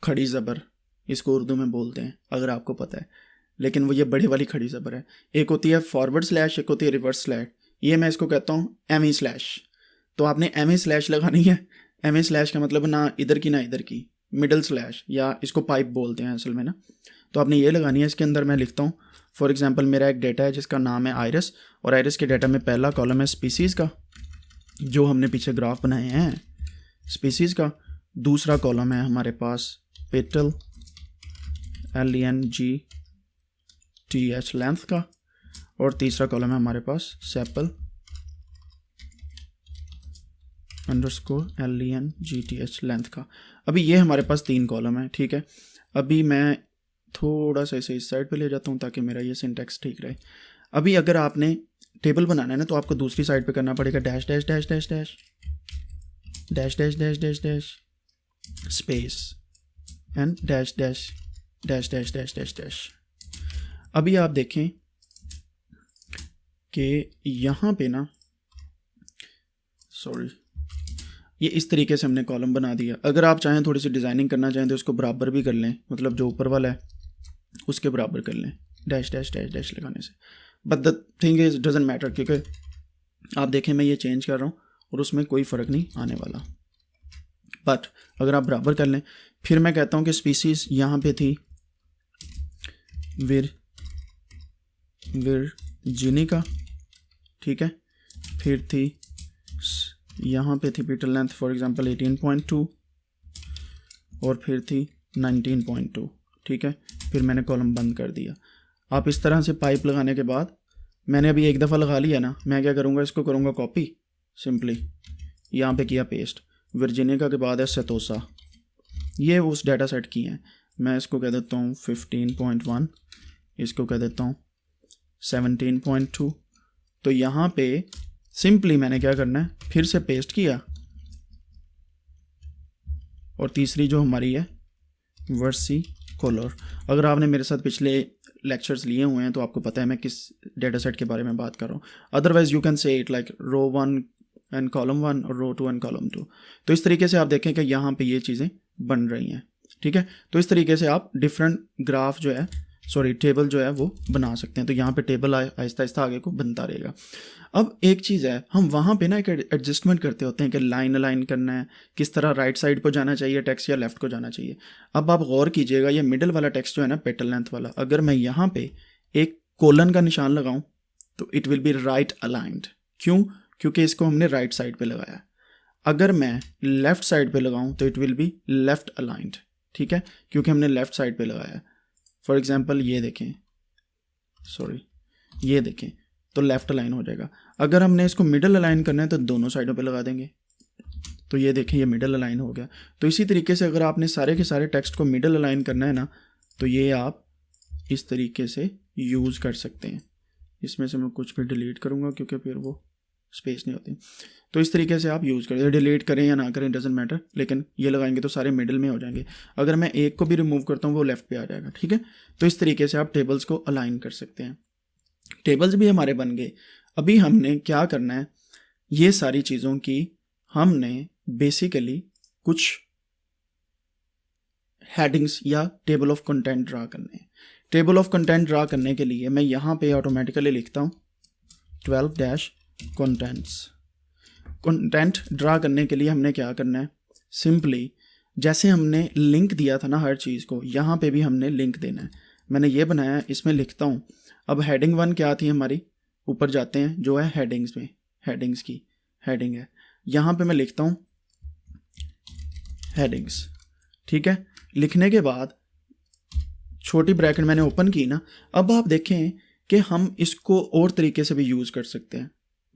खड़ी ज़बर, इसको उर्दू में बोलते हैं अगर आपको पता है, लेकिन वो ये बड़ी वाली खड़ी ज़बर है। एक होती है फॉरवर्ड स्लैश, एक होती है रिवर्स स्लैश। ये मैं इसको कहता हूँ एमी स्लैश। तो आपने एमी स्लैश लगानी है। एमी स्लैश का मतलब ना इधर की ना इधर की, मिडल स्लैश, या इसको पाइप बोलते हैं असल में ना। तो आपने ये लगानी है। इसके अंदर मैं लिखता हूँ फॉर एग्जांपल मेरा एक डेटा है जिसका नाम है आयरस, और आयरस के डेटा में पहला कॉलम है स्पीसीज़ का, जो हमने पीछे ग्राफ बनाए हैं स्पीसीज़ का। दूसरा कॉलम है हमारे पास पेटल, LENGTH लेंथ का, और तीसरा कॉलम है हमारे पास सेपल _LENGTH लेंथ का। अभी ये हमारे पास 3 कॉलम है, ठीक है। अभी मैं थोड़ा सा इसे इस साइड पे ले जाता हूँ ताकि मेरा ये सिंटैक्स ठीक रहे। अभी अगर आपने टेबल बनाना है ना, तो आपको दूसरी साइड पे करना पड़ेगा dash dash dash dash dash dash dash dash dash dash space and dash dash dash dash dash dash dash. अभी आप देखें कि यहाँ पे ना, सॉरी, ये इस तरीके से हमने कॉलम बना दिया। अगर आप चाहें थोड़ी सी डिज़ाइनिंग करना चाहें तो इसको बराबर भी कर लें, मतलब जो ऊपर वाला है उसके बराबर कर लें डैश डैश डैश डैश लगाने से। But the thing is doesn't matter, क्योंकि आप देखें मैं ये चेंज कर रहा हूँ और उसमें कोई फ़र्क नहीं आने वाला। बट अगर आप बराबर कर लें, फिर मैं कहता हूँ कि स्पीसीज़ यहाँ पे थी विर्जिनिका, ठीक है। फिर थी यहाँ पे थी पेटल लेंथ फॉर एग्जांपल 18.2, और फिर थी 19.2, ठीक है। फिर मैंने कॉलम बंद कर दिया। आप इस तरह से पाइप लगाने के बाद, मैंने अभी एक दफ़ा लगा लिया ना, मैं क्या करूँगा, इसको करूँगा कॉपी, सिंपली यहाँ पे किया पेस्ट। वर्जीनिया के बाद है सेतोसा, ये उस डाटा सेट की हैं। मैं इसको कह देता हूँ 15.1, इसको कह देता हूँ 17.2। तो यहाँ पे सिंपली मैंने क्या करना है, फिर से पेस्ट किया, और तीसरी जो हमारी है वर्सिकोलर। अगर आपने मेरे साथ पिछले लेक्चर्स लिए हुए हैं तो आपको पता है मैं किस डेटा सेट के बारे में बात कर रहा हूँ। Otherwise you can say it like row 1 and column 1 और रो 2 एंड कॉलम 2। तो इस तरीके से आप देखें कि यहाँ पे ये चीज़ें बन रही हैं, ठीक है। तो इस तरीके से आप डिफरेंट ग्राफ जो है, सॉरी टेबल जो है वो बना सकते हैं। तो यहाँ पे टेबल आहिस्ता आहिस्ता आगे को बनता रहेगा। अब एक चीज़ है, हम वहाँ पे ना एक एडजस्टमेंट करते होते हैं कि लाइन अलाइन करना है, किस तरह राइट साइड को जाना चाहिए टेक्स्ट या लेफ्ट को जाना चाहिए। अब आप गौर कीजिएगा, ये मिडल वाला टेक्स्ट जो है ना पेटल लेंथ वाला, अगर मैं यहाँ पे एक कोलन का निशान लगाऊं तो it will be right aligned. क्यों? क्योंकि इसको हमने राइट साइड पे लगाया। अगर मैं लेफ्ट साइड पे लगाऊं तो it will be left aligned, ठीक है, क्योंकि हमने लेफ्ट साइड पे लगाया। फॉर एग्जाम्पल ये देखें, सॉरी ये देखें, तो लेफ्ट अलाइन हो जाएगा। अगर हमने इसको मिडल अलाइन करना है तो दोनों साइडों पे लगा देंगे, तो ये देखें ये मिडल अलाइन हो गया। तो इसी तरीके से अगर आपने सारे के सारे टेक्स्ट को मिडल अलाइन करना है ना, तो ये आप इस तरीके से यूज़ कर सकते हैं। इसमें से मैं कुछ भी डिलीट करूँगा क्योंकि फिर वो स्पेस नहीं होती। तो इस तरीके से आप यूज़ करें, डिलीट करें या ना करें डजेंट मैटर, लेकिन ये लगाएंगे तो सारे मिडिल में हो जाएंगे। अगर मैं एक को भी रिमूव करता हूँ वो लेफ्ट पे आ जाएगा, ठीक है। तो इस तरीके से आप टेबल्स को अलाइन कर सकते हैं। टेबल्स भी हमारे बन गए। अभी हमने क्या करना है, ये सारी चीज़ों की हमने बेसिकली कुछ हेडिंग्स या टेबल ऑफ कंटेंट ड्रा करने हैं। टेबल ऑफ कंटेंट ड्रा करने के लिए मैं यहाँ पे ऑटोमेटिकली लिखता हूँ 12 कंटेंट्स। कंटेंट ड्रा करने के लिए हमने क्या करना है, सिंपली जैसे हमने लिंक दिया था ना हर चीज़ को, यहाँ पे भी हमने लिंक देना है। मैंने ये बनाया है, इसमें लिखता हूँ। अब हेडिंग 1 क्या थी हमारी, ऊपर जाते हैं जो है हेडिंग्स में, हेडिंग्स की हेडिंग है, यहाँ पे मैं लिखता हूँ हेडिंग्स। ठीक है, लिखने के बाद छोटी ब्रैकेट मैंने ओपन की ना। अब आप देखें कि हम इसको और तरीके से भी यूज़ कर सकते हैं।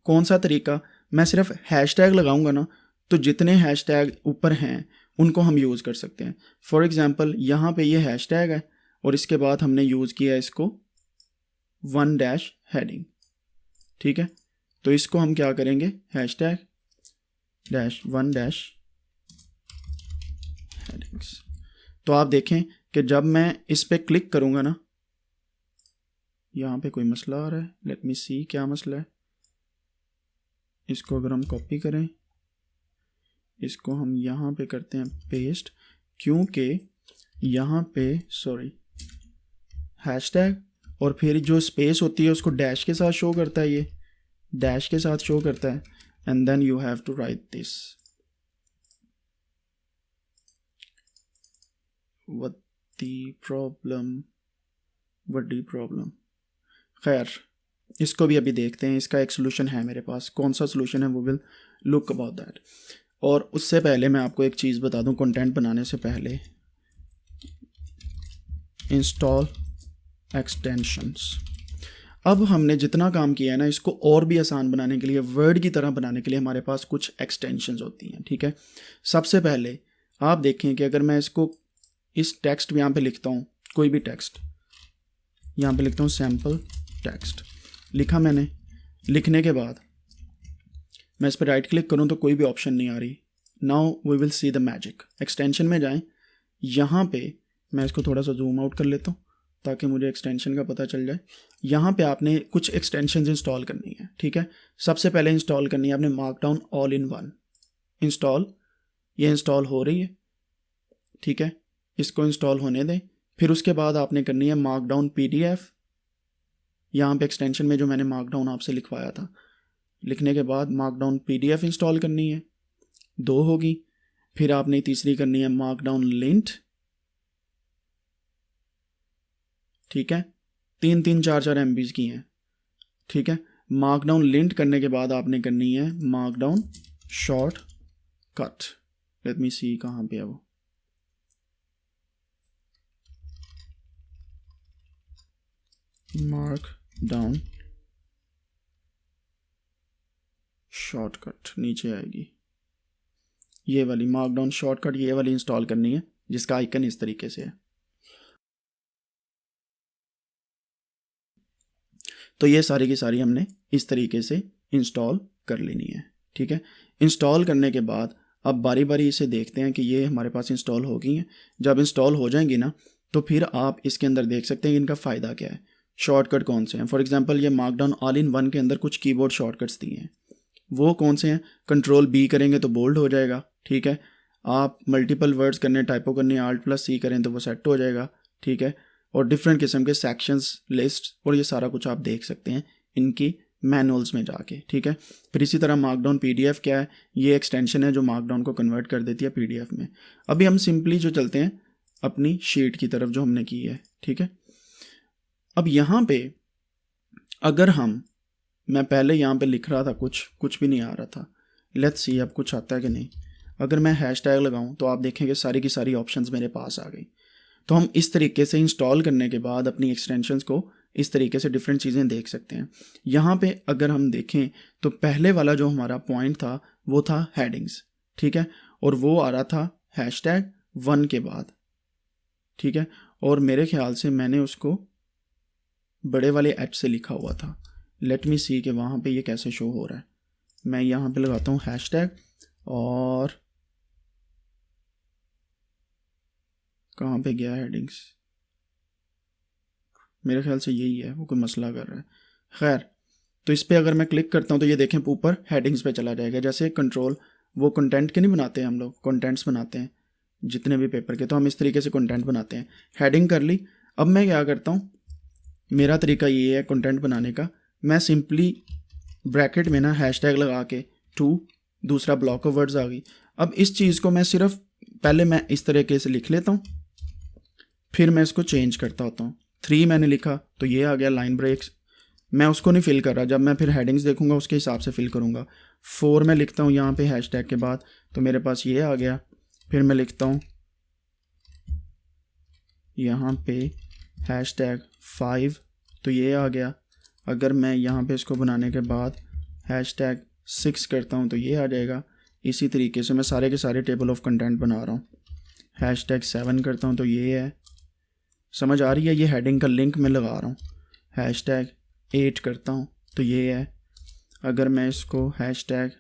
कौन सा तरीका, मैं सिर्फ हैशटैग लगाऊंगा ना, तो जितने हैशटैग ऊपर हैं उनको हम यूज़ कर सकते हैं। फॉर एग्ज़ाम्पल यहाँ पे ये हैशटैग है और इसके बाद हमने यूज़ किया इसको 1 हेडिंग। ठीक है, तो इसको हम क्या करेंगे, हैशटैग -1 हेडिंग्स। तो आप देखें कि जब मैं इस पर क्लिक करूँगा ना, यहाँ पे कोई मसला आ रहा है, लेट मी सी क्या मसला है। इसको अगर हम कॉपी करें, इसको हम यहाँ पे करते हैं पेस्ट, क्योंकि यहाँ पे हैशटैग और फिर जो स्पेस होती है उसको डैश के साथ शो करता है, ये डैश के साथ शो करता है। And then you have to write this वड्डी प्रॉब्लम। खैर, इसको भी अभी देखते हैं, इसका एक सोल्यूशन है मेरे पास। कौन सा सोल्यूशन है, वो विल लुक अबाउट दैट। और उससे पहले मैं आपको एक चीज़ बता दूं, कंटेंट बनाने से पहले इंस्टॉल एक्सटेंशंस। अब हमने जितना काम किया है ना, इसको और भी आसान बनाने के लिए, वर्ड की तरह बनाने के लिए हमारे पास कुछ एक्सटेंशंस होती हैं। ठीक है, सबसे पहले आप देखें कि अगर मैं इसको इस टेक्स्ट यहाँ पे लिखता हूँ, कोई भी टेक्स्ट यहाँ पे लिखता हूँ, सैम्पल टेक्स्ट लिखा मैंने। लिखने के बाद मैं इस पर राइट क्लिक करूँ तो कोई भी ऑप्शन नहीं आ रही। Now we will see the magic. Extension में जाएं, यहाँ पे मैं इसको थोड़ा सा जूम आउट कर लेता हूँ ताकि मुझे एक्सटेंशन का पता चल जाए। यहाँ पे आपने कुछ एक्सटेंशन इंस्टॉल करनी है। ठीक है, सबसे पहले इंस्टॉल करनी है आपने markdown all in one install. ये इंस्टॉल हो रही है। ठीक है, इसको इंस्टॉल होने दें। फिर उसके बाद आपने करनी है मार्कडाउन PDF। यहाँ पे एक्सटेंशन में जो मैंने मार्कडाउन आपसे लिखवाया था, लिखने के बाद मार्कडाउन PDF इंस्टॉल करनी है, 2 होगी। फिर आपने तीसरी करनी है मार्कडाउन लिंट। ठीक है, 3-3, 4-4 MB की हैं। ठीक है, मार्कडाउन लिंट करने के बाद आपने करनी है markdown shortcut. Let me see कहाँ पे है वो, मार्कडाउन शॉर्टकट नीचे आएगी, ये वाली मार्कडाउन शॉर्टकट, ये वाली इंस्टॉल करनी है जिसका आइकन इस तरीके से है। तो ये सारी की सारी हमने इस तरीके से इंस्टॉल कर लेनी है। ठीक है, इंस्टॉल करने के बाद अब बारी बारी इसे देखते हैं कि ये हमारे पास इंस्टॉल हो गई हैं। जब इंस्टॉल हो जाएंगी ना, तो फिर आप इसके अंदर देख सकते हैं कि इनका फ़ायदा क्या है, शॉर्टकट कौन से हैं। फॉर एग्जांपल ये मार्कडाउन ऑल इन वन के अंदर कुछ कीबोर्ड शॉर्टकट्स दिए हैं, वो कौन से हैं। Ctrl+B करेंगे तो बोल्ड हो जाएगा। ठीक है, आप मल्टीपल वर्ड्स करने, टाइपो करनी, Alt+C करें तो वो सेट हो जाएगा। ठीक है, और डिफरेंट किस्म के सेक्शंस, लिस्ट और ये सारा कुछ आप देख सकते हैं इनकी मैनुअल्स में जाके। ठीक है, फिर इसी तरह मार्कडाउन PDF क्या है, ये एक्सटेंशन है जो मार्कडाउन को कन्वर्ट कर देती है PDF में। अभी हम सिंपली जो चलते हैं अपनी शीट की तरफ जो हमने की है। ठीक है, अब यहाँ पे अगर मैं पहले यहाँ पे लिख रहा था कुछ भी नहीं आ रहा था। लेट्स सी अब कुछ आता है कि नहीं। अगर मैं हैशटैग लगाऊं तो आप देखेंगे सारी की सारी ऑप्शंस मेरे पास आ गई। तो हम इस तरीके से इंस्टॉल करने के बाद अपनी एक्सटेंशंस को इस तरीके से डिफरेंट चीज़ें देख सकते हैं। यहाँ पे अगर हम देखें तो पहले वाला जो हमारा पॉइंट था वो था हेडिंग्स। ठीक है, और वो आ रहा था #1 के बाद। ठीक है, और मेरे ख्याल से मैंने उसको बड़े वाले H से लिखा हुआ था। लेट मी सी कि वहाँ पे ये कैसे शो हो रहा है। मैं यहाँ पे लगाता हूँ हैशटैग, और कहाँ पे गया हेडिंग्स, मेरे ख्याल से यही है, वो कोई मसला कर रहा है। खैर, तो इस पर अगर मैं क्लिक करता हूँ तो ये देखें ऊपर हेडिंग्स पे चला जाएगा। जैसे कंट्रोल, वो कंटेंट के नहीं बनाते हैं हम लोग, कंटेंट्स बनाते हैं, जितने भी पेपर के। तो हम इस तरीके से कंटेंट बनाते हैं। हेडिंग कर ली। अब मैं क्या करता हूँ, मेरा तरीका ये है कंटेंट बनाने का, मैं सिंपली ब्रैकेट में ना हैशटैग लगा के टू, दूसरा ब्लॉक ऑफ वर्ड्स आ गई। अब इस चीज़ को मैं सिर्फ पहले मैं इस तरीके से लिख लेता हूँ, फिर मैं इसको चेंज करता होता हूँ। 3 मैंने लिखा तो ये आ गया लाइन ब्रेक्स, मैं उसको नहीं फिल कर रहा, जब मैं फिर हेडिंग्स देखूंगा उसके हिसाब से फिल करूंगा। 4 मैं लिखता हूँ यहाँ पे हैशटैग के बाद, तो मेरे पास ये आ गया। फिर मैं लिखता हूँ यहाँ पे हैशटैग 5, तो ये आ गया। अगर मैं यहाँ पे इसको बनाने के बाद हैशटैग 6 करता हूँ तो ये आ जाएगा। इसी तरीके से मैं सारे के सारे टेबल ऑफ कंटेंट बना रहा हूँ। हैशटैग 7 करता हूँ तो ये है, समझ आ रही है, ये हेडिंग का लिंक मैं लगा रहा हूँ। हैशटैग 8 करता हूँ तो ये है। अगर मैं इसको हैशटैग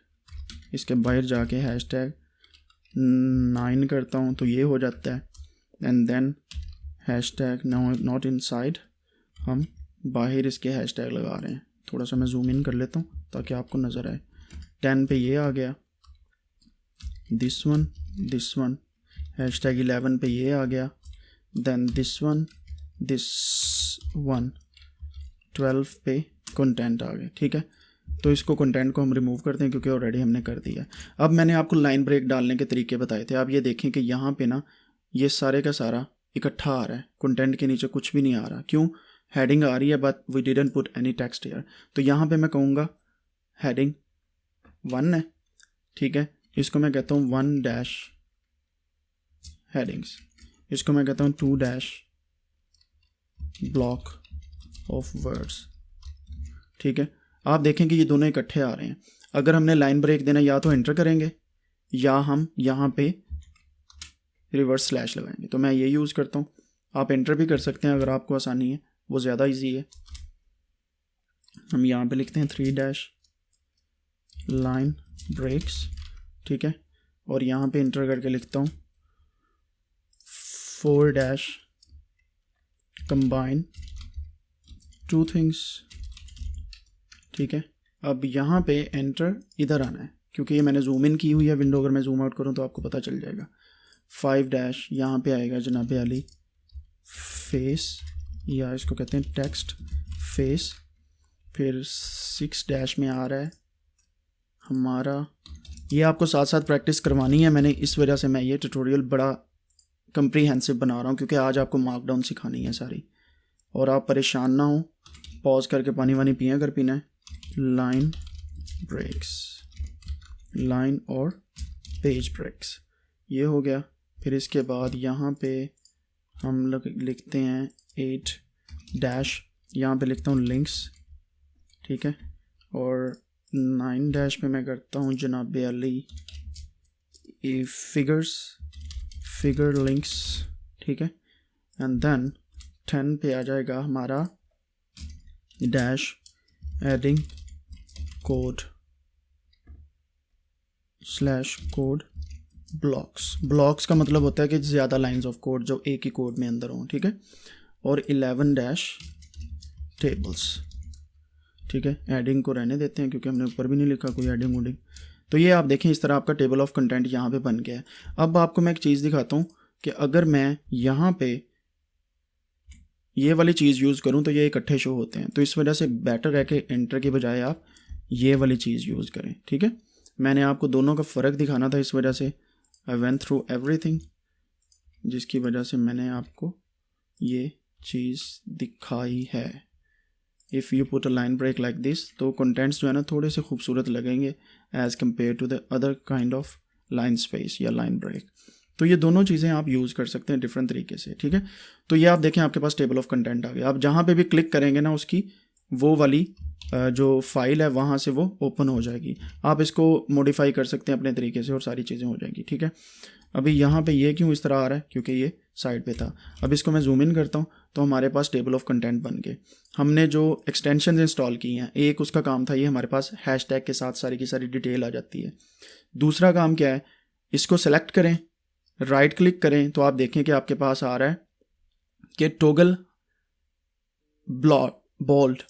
इसके बाहर जाके हैशटैग 9 करता हूँ तो ये हो जाता है। And then hashtag not inside, हम बाहर इसके हैशटैग लगा रहे हैं। थोड़ा सा मैं जूम इन कर लेता हूँ ताकि आपको नज़र आए। 10 पे ये आ गया, दिस वन, हैशटैग 11 पे ये आ गया, देन दिस वन, 12 पे कंटेंट आ गया। ठीक है, तो इसको कंटेंट को हम रिमूव करते हैं क्योंकि ऑलरेडी हमने कर दिया। अब मैंने आपको लाइन ब्रेक डालने के तरीके बताए थे। आप ये देखें कि यहाँ पे ना ये सारे का सारा इकट्ठा आ रहा है, कंटेंट के नीचे कुछ भी नहीं आ रहा। क्यों? हेडिंग आ रही है but we didn't put any text here. तो यहाँ पे मैं कहूँगा हेडिंग 1 है, ठीक है, इसको मैं कहता हूँ 1 डैश हेडिंग्स, इसको मैं कहता हूँ 2 डैश ब्लॉक ऑफ वर्ड्स। ठीक है, आप देखें कि ये दोनों इकट्ठे आ रहे हैं। अगर हमने लाइन ब्रेक देना, या तो एंटर करेंगे या हम यहाँ पे रिवर्स स्लैश लगाएंगे। तो मैं ये यूज़ करता हूँ, आप एंटर भी कर सकते हैं अगर आपको आसानी है, वो ज़्यादा इजी है। हम यहाँ पे लिखते हैं 3 डैश लाइन ब्रेक्स, ठीक है, और यहाँ पे एंटर करके लिखता हूँ 4 डैश कंबाइन 2 थिंग्स। ठीक है, अब यहाँ पे एंटर इधर आना है क्योंकि ये मैंने जूम इन की हुई है विंडो। अगर मैं जूम आउट करूँ तो आपको पता चल जाएगा। 5 डैश यहाँ पे आएगा जनाब अली फेस, या इसको कहते हैं टेक्स्ट फेस। फिर 6 डैश में आ रहा है हमारा, ये आपको साथ साथ प्रैक्टिस करवानी है मैंने, इस वजह से मैं ये ट्यूटोरियल बड़ा कंप्रीहेंसिव बना रहा हूँ क्योंकि आज आपको मार्कडाउन सिखानी है सारी। और आप परेशान ना हो, पॉज करके पानी वानी पिए अगर पीना है। लाइन ब्रेक्स, लाइन और पेज ब्रेक्स, ये हो गया। फिर इसके बाद यहाँ पे हम लोग लिखते हैं 8 डैश, यहाँ पे लिखता हूँ लिंक्स, ठीक है, और 9 डैश पे मैं करता हूँ जनाब अली फिगर लिंक्स, ठीक है। एंड देन 10 पे आ जाएगा हमारा dash adding code slash code blocks का मतलब होता है कि ज़्यादा लाइंस ऑफ कोड जो एक ही कोड में अंदर हों, ठीक है। और 11 डैश टेबल्स, ठीक है, एडिंग को रहने देते हैं क्योंकि हमने ऊपर भी नहीं लिखा कोई एडिंग वुडिंग। तो ये आप देखें, इस तरह आपका टेबल ऑफ कंटेंट यहाँ पे बन गया है। अब आपको मैं एक चीज़ दिखाता हूँ कि अगर मैं यहाँ पे ये वाली चीज़ यूज़ करूँ तो ये इकट्ठे शो होते हैं। तो इस वजह से बेटर है कि एंटर के बजाय आप ये वाली चीज़ यूज़ करें, ठीक है। मैंने आपको दोनों का फ़र्क दिखाना था, इस वजह से आई वेंट थ्रू एवरीथिंग, जिसकी वजह से मैंने आपको ये चीज़ दिखाई है। If you put a line break like this, तो कंटेंट्स जो है ना थोड़े से खूबसूरत लगेंगे as compare to the other kind of line space या लाइन ब्रेक। तो ये दोनों चीज़ें आप यूज़ कर सकते हैं डिफरेंट तरीके से, ठीक है। तो ये आप देखें आपके पास टेबल ऑफ कंटेंट आ गया। आप जहाँ पे भी क्लिक करेंगे ना उसकी वो वाली जो फाइल है वहाँ से वो ओपन हो जाएगी। आप इसको मॉडिफाई कर सकते हैं अपने तरीके से और सारी चीज़ें हो जाएंगी, ठीक है। अभी यहाँ पे ये क्यों इस तरह आ रहा है, क्योंकि ये साइड पे था। अब इसको मैं जूम इन करता हूँ तो हमारे पास टेबल ऑफ कंटेंट बन गए। हमने जो एक्सटेंशन इंस्टॉल की हैं, एक उसका काम था ये हमारे पास हैशटैग के साथ सारी की सारी डिटेल आ जाती है। दूसरा काम क्या है, इसको सेलेक्ट करें, राइट क्लिक करें तो आप देखें कि आपके पास आ रहा है कि टॉगल बोल्ड,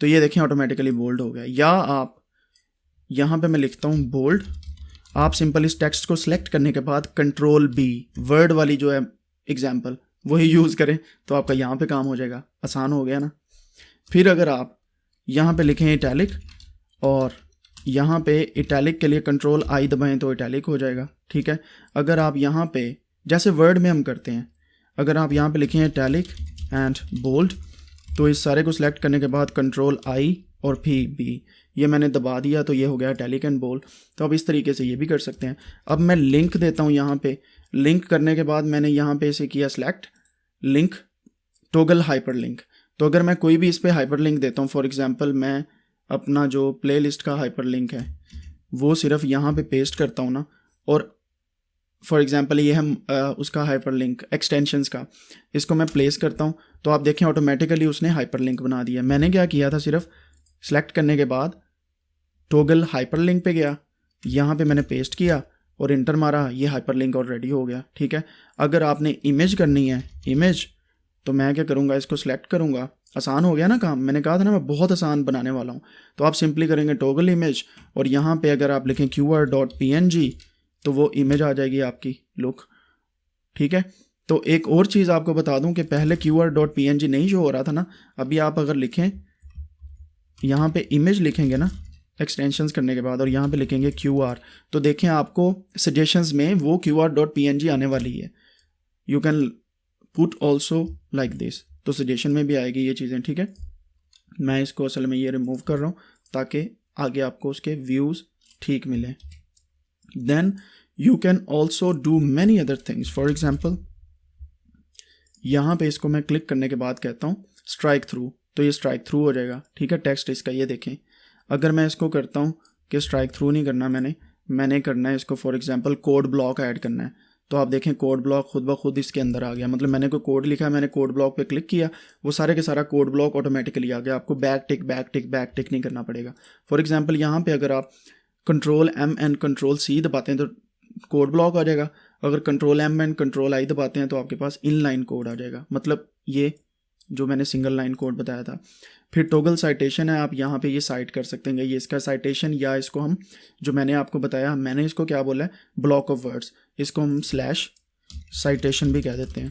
तो ये देखें ऑटोमेटिकली बोल्ड हो गया। या आप यहाँ पे मैं लिखता हूँ बोल्ड, आप सिंपल इस टेक्स्ट को सिलेक्ट करने के बाद कंट्रोल बी, वर्ड वाली जो है एग्जाम्पल, वही यूज़ करें तो आपका यहाँ पे काम हो जाएगा। आसान हो गया ना। फिर अगर आप यहाँ पे लिखें इटैलिक और यहाँ पे इटैलिक के लिए कंट्रोल आई दबाएं तो इटैलिक हो जाएगा, ठीक है। अगर आप यहाँ पे जैसे वर्ड में हम करते हैं, अगर आप यहाँ पे लिखें इटैलिक एंड बोल्ड तो इस सारे को सिलेक्ट करने के बाद कंट्रोल आई और फिर बी, ये मैंने दबा दिया तो ये हो गया इटैलिक एंड बोल्ड। तो अब इस तरीके से ये भी कर सकते हैं। अब मैं लिंक देता हूँ यहाँ पे, लिंक करने के बाद मैंने यहाँ पे इसे किया select link toggle hyper link. तो अगर मैं कोई भी इस पर हाइपर लिंक देता हूँ, फॉर एग्जांपल मैं अपना जो प्लेलिस्ट का हाइपर लिंक है वो सिर्फ यहाँ पे पेस्ट करता हूँ ना, और फॉर एग्जांपल ये हम उसका हाइपर लिंक एक्सटेंशंस का इसको मैं प्लेस करता हूँ तो आप देखें ऑटोमेटिकली उसने हाइपर लिंक बना दिया। मैंने क्या किया था, सिर्फ सेलेक्ट करने के बाद टॉगल हाइपर लिंक पे गया, यहाँ पे मैंने पेस्ट किया और इंटर मारा, ये हाइपर लिंक ऑलरेडी हो गया, ठीक है। अगर आपने इमेज करनी है इमेज, तो मैं क्या करूँगा, इसको सिलेक्ट करूँगा, आसान हो गया ना काम। मैंने कहा था ना मैं बहुत आसान बनाने वाला हूँ। तो आप सिंपली करेंगे टॉगल इमेज और यहाँ पे अगर आप लिखें qr.png तो वो इमेज आ जाएगी आपकी लुक, ठीक है। तो एक और चीज़ आपको बता दूं कि पहले qr.png नहीं शो हो रहा था ना, अभी आप अगर लिखें यहाँ पे इमेज लिखेंगे ना एक्सटेंशंस करने के बाद और यहाँ पे लिखेंगे QR, तो देखें आपको सजेशंस में वो qr.png आने वाली है। You can put also like this, तो सजेशन में भी आएगी ये चीज़ें, ठीक है। मैं इसको असल में ये रिमूव कर रहा हूँ ताकि आगे आपको उसके व्यूज़ ठीक मिलें। Then you can also do many other things. For example यहाँ पे इसको मैं क्लिक करने के बाद कहता हूँ स्ट्राइक थ्रू, तो ये स्ट्राइक थ्रू हो जाएगा, ठीक है। टेक्स्ट इसका ये देखें। अगर मैं इसको करता हूँ कि स्ट्राइक थ्रू नहीं करना, मैंने करना है इसको for example code block add करना है, तो आप देखें कोड ब्लॉक खुद ब खुद इसके अंदर आ गया। मतलब मैंने कोई कोड लिखा है, मैंने कोड ब्लॉक पे क्लिक किया, वो सारे के सारा कोड ब्लॉक ऑटोमेटिकली आ गया। आपको बैक टिक नहीं करना पड़ेगा। फॉर एग्जाम्पल यहाँ पे अगर आप control M and control C दबाते हैं तो कोड ब्लॉक आ जाएगा। अगर control M and control I दबाते हैं तो आपके पास इन लाइन कोड आ जाएगा, मतलब ये जो मैंने सिंगल लाइन कोड बताया था। फिर टॉगल साइटेशन है, आप यहाँ पे ये साइट कर सकते हैं, ये इसका साइटेशन, या इसको हम जो मैंने आपको बताया, मैंने इसको क्या बोला है ब्लॉक ऑफ वर्ड्स, इसको हम स्लैश साइटेशन भी कह देते हैं,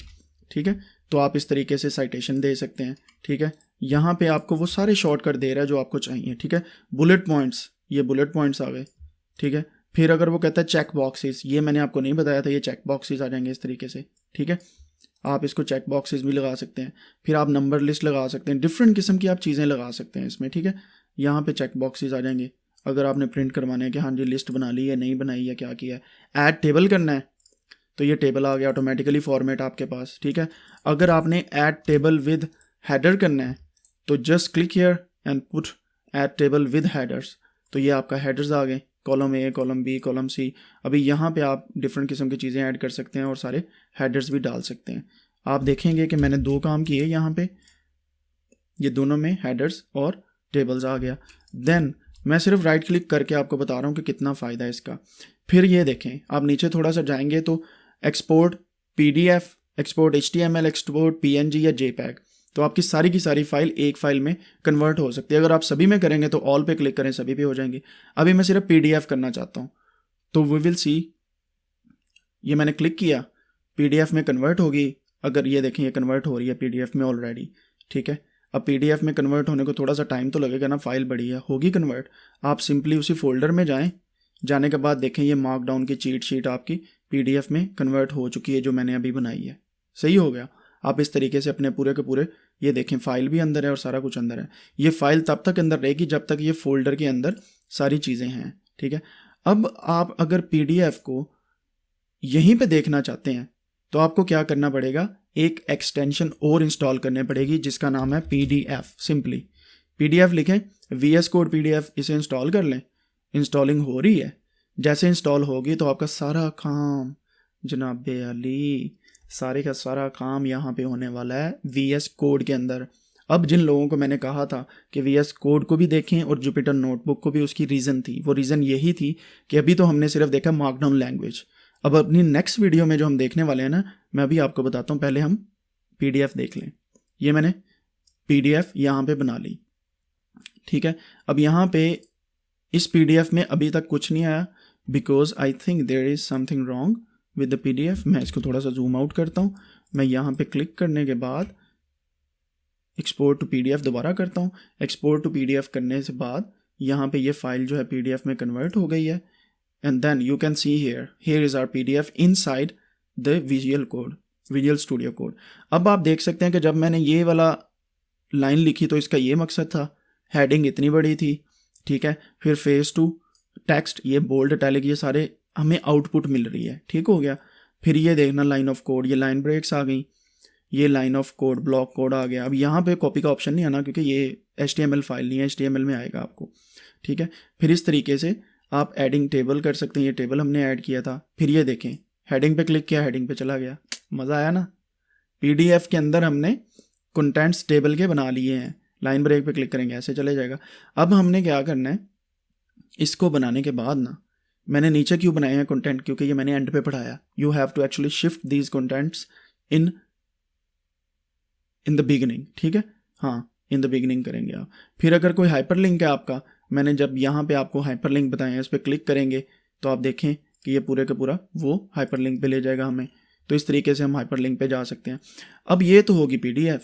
ठीक है। तो आप इस तरीके से साइटेशन दे सकते हैं, ठीक है। यहाँ पे आपको वो सारे शॉर्टकट दे रहा है जो आपको चाहिए, ठीक है। बुलेट पॉइंट्स, ये बुलेट पॉइंट्स आ गए, ठीक है। फिर अगर वो कहता है चेक बॉक्सेस, ये मैंने आपको नहीं बताया था, ये चेक बॉक्सेस आ जाएंगे इस तरीके से, ठीक है। आप इसको चेक बॉक्सेस भी लगा सकते हैं। फिर आप नंबर लिस्ट लगा सकते हैं, डिफरेंट किस्म की आप चीज़ें लगा सकते हैं इसमें, ठीक है। यहाँ पे चेक बॉक्सेस आ जाएंगे। अगर आपने प्रिंट करवाने हैं कि हाँ जी लिस्ट बना ली है, नहीं बनाई है, क्या किया है। ऐड टेबल करना है तो ये टेबल आ गया ऑटोमेटिकली फॉर्मेट आपके पास, ठीक है। अगर आपने ऐड टेबल विद हेडर करना है तो just click here and put add table with headers, तो ये आपका हेडर्स आ गए, column A, column B, column C। अभी यहाँ पे आप डिफरेंट किस्म की चीज़ें ऐड कर सकते हैं और सारे हेडर्स भी डाल सकते हैं। आप देखेंगे कि मैंने 2 काम किए यहाँ पे, ये दोनों में हेडर्स और टेबल्स आ गया। देन मैं सिर्फ राइट क्लिक करके आपको बता रहा हूँ कि कितना फ़ायदा है इसका। फिर ये देखें, आप नीचे थोड़ा सा जाएंगे तो export PDF, export HTML, export PNG या JPEG, तो आपकी सारी की सारी फाइल एक फाइल में कन्वर्ट हो सकती है। अगर आप सभी में करेंगे तो ऑल पे क्लिक करें, सभी पे हो जाएंगी। अभी मैं सिर्फ PDF करना चाहता हूँ तो वी विल सी, ये मैंने क्लिक किया, PDF में कन्वर्ट होगी। अगर ये देखें ये कन्वर्ट हो रही है PDF में ऑलरेडी, ठीक है। अब PDF में कन्वर्ट होने को थोड़ा सा टाइम तो लगेगा ना, फाइल बड़ी है, होगी कन्वर्ट। आप सिंपली उसी फोल्डर में जाएं, जाने के बाद देखें ये मार्कडाउन की चीट शीट आपकी PDF में कन्वर्ट हो चुकी है जो मैंने अभी बनाई है, सही हो गया। आप इस तरीके से अपने पूरे के पूरे, ये देखें फाइल भी अंदर है और सारा कुछ अंदर है। ये फाइल तब तक अंदर रहेगी जब तक ये फोल्डर के अंदर सारी चीज़ें हैं, ठीक है। अब आप अगर PDF को यहीं पे देखना चाहते हैं तो आपको क्या करना पड़ेगा, एक एक्सटेंशन और इंस्टॉल करनी पड़ेगी जिसका नाम है PDF। सिंपली PDF लिखें, VS Code PDF, इसे इंस्टॉल कर लें। इंस्टॉलिंग हो रही है, जैसे इंस्टॉल होगी तो आपका सारा काम जनाब अली, सारे का सारा काम यहाँ पे होने वाला है VS Code के अंदर। अब जिन लोगों को मैंने कहा था कि VS Code को भी देखें और जुपिटर नोटबुक को भी, उसकी रीज़न थी, वो रीज़न यही थी कि अभी तो हमने सिर्फ देखा मार्कडाउन लैंग्वेज। अब अपनी नेक्स्ट वीडियो में जो हम देखने वाले हैं ना, मैं अभी आपको बताता हूँ, पहले हम PDF देख लें। ये मैंने PDF यहाँ पे बना ली, ठीक है। अब यहाँ पे इस PDF में अभी तक कुछ नहीं आया, because I think there is something wrong with the PDF। मैं इसको थोड़ा सा जूम आउट करता हूँ। मैं यहाँ पे क्लिक करने के बाद एक्सपोर्ट टू PDF दोबारा करता हूँ। एक्सपोर्ट टू PDF करने से बाद यहाँ पे ये फाइल जो है PDF में कन्वर्ट हो गई है। And then you can see here is our PDF inside the visual studio code. अब आप देख सकते हैं कि जब मैंने ये वाला लाइन लिखी तो इसका ये मकसद था, हेडिंग इतनी बड़ी थी, ठीक है। फिर फेज 2 टेक्स्ट, ये बोल्ड इटैलिक, ये सारे हमें आउटपुट मिल रही है, ठीक हो गया। फिर ये देखना लाइन ऑफ कोड, ये लाइन ब्रेक्स आ गई, ये line of code block code आ गया। अब यहाँ पे कॉपी का ऑप्शन नहीं आना क्योंकि ये HTML फाइल नहीं है, HTML में आएगा आपको, ठीक है। फिर इस तरीके से आप एडिंग टेबल कर सकते हैं। ये टेबल हमने ऐड किया था। फिर ये देखें, हेडिंग पे क्लिक किया, हेडिंग पे चला गया। मज़ा आया ना। PDF के अंदर हमने कंटेंट्स टेबल के बना लिए हैं। लाइन ब्रेक पे क्लिक करेंगे, ऐसे चले जाएगा। अब हमने क्या करना है, इसको बनाने के बाद ना, मैंने नीचे क्यों बनाए हैं कंटेंट, क्योंकि ये मैंने एंड पे पढ़ाया। You have to actually shift these contents in the beginning, ठीक है। हाँ, इन द बिगिनिंग करेंगे आप। फिर अगर कोई हाइपर लिंक है आपका, मैंने जब यहाँ पे आपको हाइपर लिंक बताए हैं, इस पर क्लिक करेंगे तो आप देखें कि ये पूरे का पूरा वो हाइपर लिंक पे ले जाएगा हमें। तो इस तरीके से हम हाइपर लिंक पे जा सकते हैं। अब ये तो होगी PDF,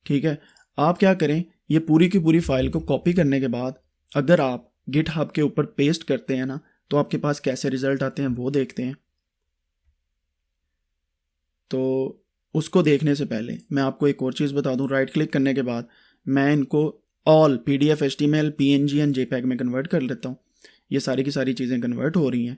ठीक है। आप क्या करें, ये पूरी की पूरी फाइल को कॉपी करने के बाद अगर आप GitHub के ऊपर पेस्ट करते हैं ना, तो आपके पास कैसे रिजल्ट आते हैं वो देखते हैं। तो उसको देखने से पहले मैं आपको एक और चीज़ बता दूं। राइट क्लिक करने के बाद मैं इनको all PDF, HTML, PNG and JPEG में कन्वर्ट कर लेता हूँ। ये सारी की सारी चीज़ें कन्वर्ट हो रही हैं।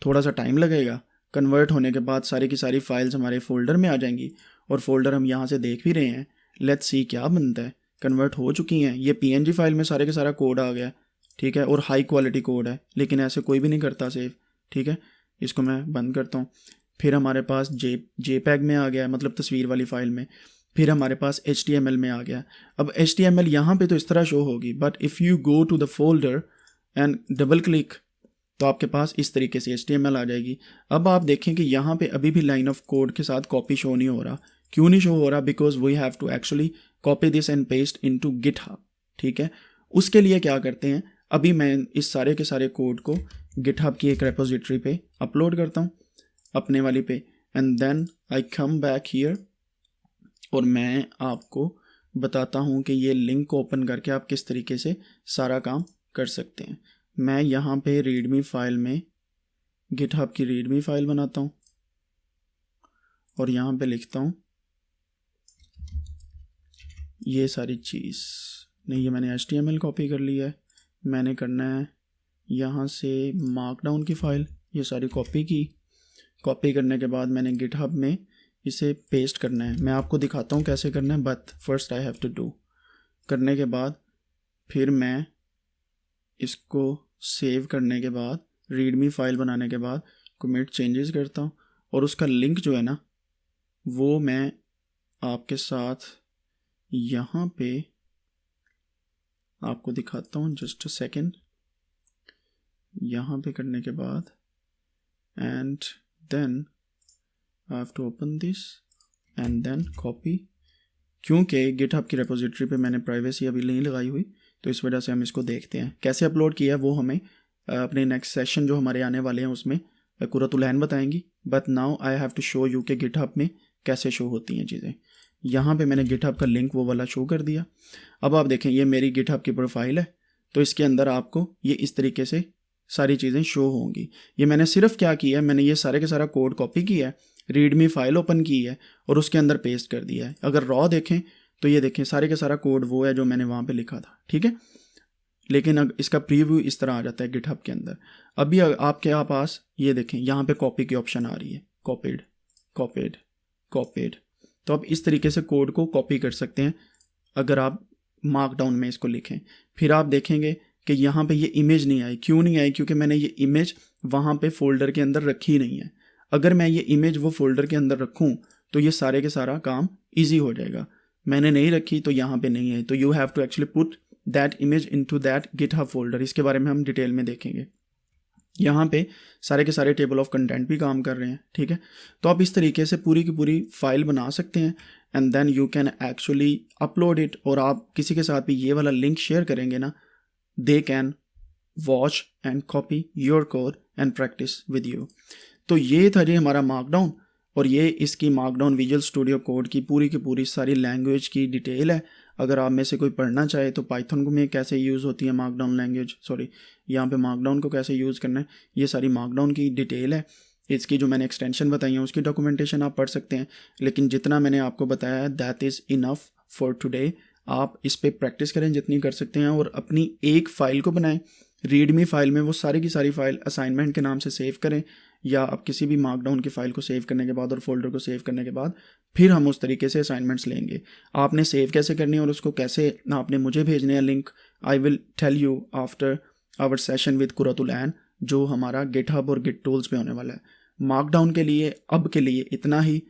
थोड़ा सा टाइम लगेगा। कन्वर्ट होने के बाद सारी की सारी फाइल्स हमारे फोल्डर में आ जाएंगी और फोल्डर हम यहाँ से देख भी रहे हैं। लेट्स सी क्या बनता है। कन्वर्ट हो चुकी हैं। ये PNG फाइल में सारे का सारा कोड आ गया, ठीक है, और हाई क्वालिटी कोड है, लेकिन ऐसे कोई भी नहीं करता सेव, ठीक है। इसको मैं बंद करता हूँ। फिर हमारे पास JPEG में आ गया, मतलब तस्वीर वाली फ़ाइल में। फिर हमारे पास HTML में आ गया। अब HTML यहाँ पे तो इस तरह शो होगी, but if you go to the folder and double click तो आपके पास इस तरीके से HTML आ जाएगी। अब आप देखें कि यहाँ पे अभी भी लाइन ऑफ कोड के साथ कॉपी शो नहीं हो रहा। क्यों नहीं शो हो रहा? Because we have to actually copy this and paste into GitHub, ठीक है। उसके लिए क्या करते हैं, अभी मैं इस सारे के सारे कोड को GitHub की एक रेपोजिटरी पे अपलोड करता हूँ, अपने वाली पे, and then I come back here और मैं आपको बताता हूँ कि ये लिंक को ओपन करके आप किस तरीके से सारा काम कर सकते हैं। मैं यहाँ पे रीडमी फाइल में GitHub की रीडमी फाइल बनाता हूँ और यहाँ पे लिखता हूँ ये सारी चीज़। नहीं, ये मैंने HTML कॉपी कर लिया है। मैंने करना है यहाँ से मार्कडाउन की फ़ाइल, ये सारी कॉपी की। कॉपी करने के बाद मैंने GitHub में इसे पेस्ट करना है। मैं आपको दिखाता हूँ कैसे करना है, but first I have to do. करने के बाद फिर मैं इसको सेव करने के बाद, रीडमी फाइल बनाने के बाद कमिट चेंजेस करता हूँ और उसका लिंक जो है ना, वो मैं आपके साथ यहाँ पे आपको दिखाता हूँ। Just a second. यहाँ पे करने के बाद and then I have to open this and then copy. क्योंकि GitHub की रेपोजिटरी पे मैंने प्राइवेसी अभी नहीं लगाई हुई, तो इस वजह से हम इसको देखते हैं कैसे अपलोड किया है। वो हमें अपने नेक्स्ट सेशन जो हमारे आने वाले हैं उसमें कुरतुलैन बताएंगी। But now I have to show you कि GitHub में कैसे शो होती हैं चीज़ें। यहाँ पे मैंने GitHub का लिंक वो वाला शो कर दिया। अब आप देखें, ये मेरी GitHub की प्रोफाइल है, तो इसके अंदर आपको ये इस तरीके से सारी चीज़ें शो होंगी। ये मैंने सिर्फ क्या किया है, मैंने ये सारे के सारा कोड कॉपी किया है, रीडमी फाइल ओपन की है और उसके अंदर पेस्ट कर दिया है। अगर रॉ देखें तो ये देखें सारे का सारा कोड वो है जो मैंने वहाँ पे लिखा था, ठीक है। लेकिन अब इसका प्रीव्यू इस तरह आ जाता है GitHub के अंदर। अभी आपके पास ये देखें, यहाँ पे कॉपी की ऑप्शन आ रही है, कॉपीड कॉपीड कॉपीड। तो आप इस तरीके से कोड को कॉपी कर सकते हैं अगर आप मार्कडाउन में इसको लिखें। फिर आप देखेंगे कि यहाँ पे ये इमेज नहीं आई। क्यों नहीं आई? क्योंकि मैंने ये इमेज वहाँ पे फोल्डर के अंदर रखी नहीं है। अगर मैं ये इमेज वो फोल्डर के अंदर रखूँ तो ये सारे के सारा काम ईजी हो जाएगा। मैंने नहीं रखी तो यहाँ पे नहीं है। तो you have to actually put that image into that GitHub folder. इसके बारे में हम डिटेल में देखेंगे। यहाँ पे सारे के सारे टेबल ऑफ कंटेंट भी काम कर रहे हैं, ठीक है। तो आप इस तरीके से पूरी की पूरी फाइल बना सकते हैं and then you can actually upload it. और आप किसी के साथ भी ये वाला लिंक शेयर करेंगे ना, they can watch and copy your code and practice with you. तो ये था जी हमारा मार्कडाउन, और ये इसकी मार्कडाउन विजुअल स्टूडियो कोड की पूरी सारी लैंग्वेज की डिटेल है। अगर आप में से कोई पढ़ना चाहे तो पाइथन को में कैसे यूज़ होती है मार्कडाउन लैंग्वेज, यहाँ पे मार्कडाउन को कैसे यूज़ करना है, ये सारी मार्कडाउन की डिटेल है। इसकी जो मैंने एक्सटेंशन बताई है उसकी डॉक्यूमेंटेशन आप पढ़ सकते हैं, लेकिन जितना मैंने आपको बताया है that is enough for today. आप इस पर प्रैक्टिस करें जितनी कर सकते हैं, और अपनी एक फ़ाइल को बनाएं रीडमी फाइल में, वो सारी की सारी फाइल असाइनमेंट के नाम से सेव करें, या आप किसी भी मार्कडाउन की फ़ाइल को सेव करने के बाद और फोल्डर को सेव करने के बाद फिर हम उस तरीके से असाइनमेंट्स लेंगे। आपने सेव कैसे करनी है और उसको कैसे आपने मुझे भेजने हैं link, I will tell you after our session with Qurratul Ain, जो हमारा गिटहब और गिट टूल्स पे होने वाला है। मार्कडाउन के लिए अब के लिए इतना ही,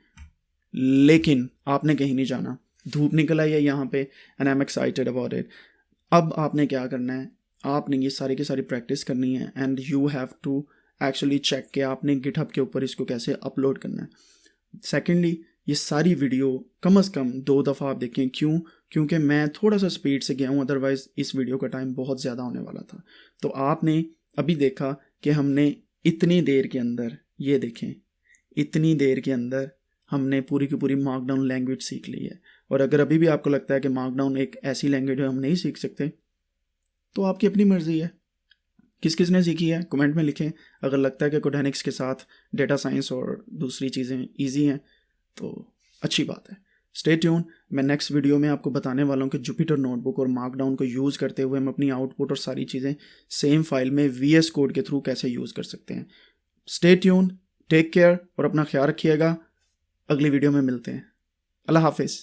लेकिन आपने कहीं नहीं जाना, धूप निकल आई है यहाँ पे and I am excited about it. अब आपने क्या करना है, आपने ये सारी की सारी प्रैक्टिस करनी है and you have to actually check कि आपने गिटहब के ऊपर इसको कैसे अपलोड करना है। सेकेंडली, ये सारी वीडियो कम से कम 2 दफ़ा आप देखें। क्यों? क्योंकि मैं थोड़ा सा स्पीड से गया हूँ, अदरवाइज़ इस वीडियो का टाइम बहुत ज़्यादा होने वाला था। तो आपने अभी देखा कि हमने इतनी देर के अंदर, ये देखें, इतनी देर के अंदर हमने पूरी की पूरी मार्कडाउन लैंग्वेज सीख ली है। और अगर अभी भी आपको लगता है कि मार्कडाउन एक ऐसी लैंग्वेज है हम नहीं सीख सकते, तो आपकी अपनी मर्ज़ी है। किस किस ने सीखी है कमेंट में लिखें। अगर लगता है कि कोडेनिक्स के साथ डेटा साइंस और दूसरी चीज़ें ईजी हैं तो अच्छी बात है। स्टे ट्यून, मैं नेक्स्ट वीडियो में आपको बताने वाला हूँ कि जुपिटर नोटबुक और मार्कडाउन को यूज़ करते हुए हम अपनी आउटपुट और सारी चीज़ें सेम फाइल में VS कोड के थ्रू कैसे यूज़ कर सकते हैं। स्टे ट्यून, टेक केयर और अपना ख्याल रखिएगा। अगली वीडियो में मिलते हैं। अल्लाह हाफिज़।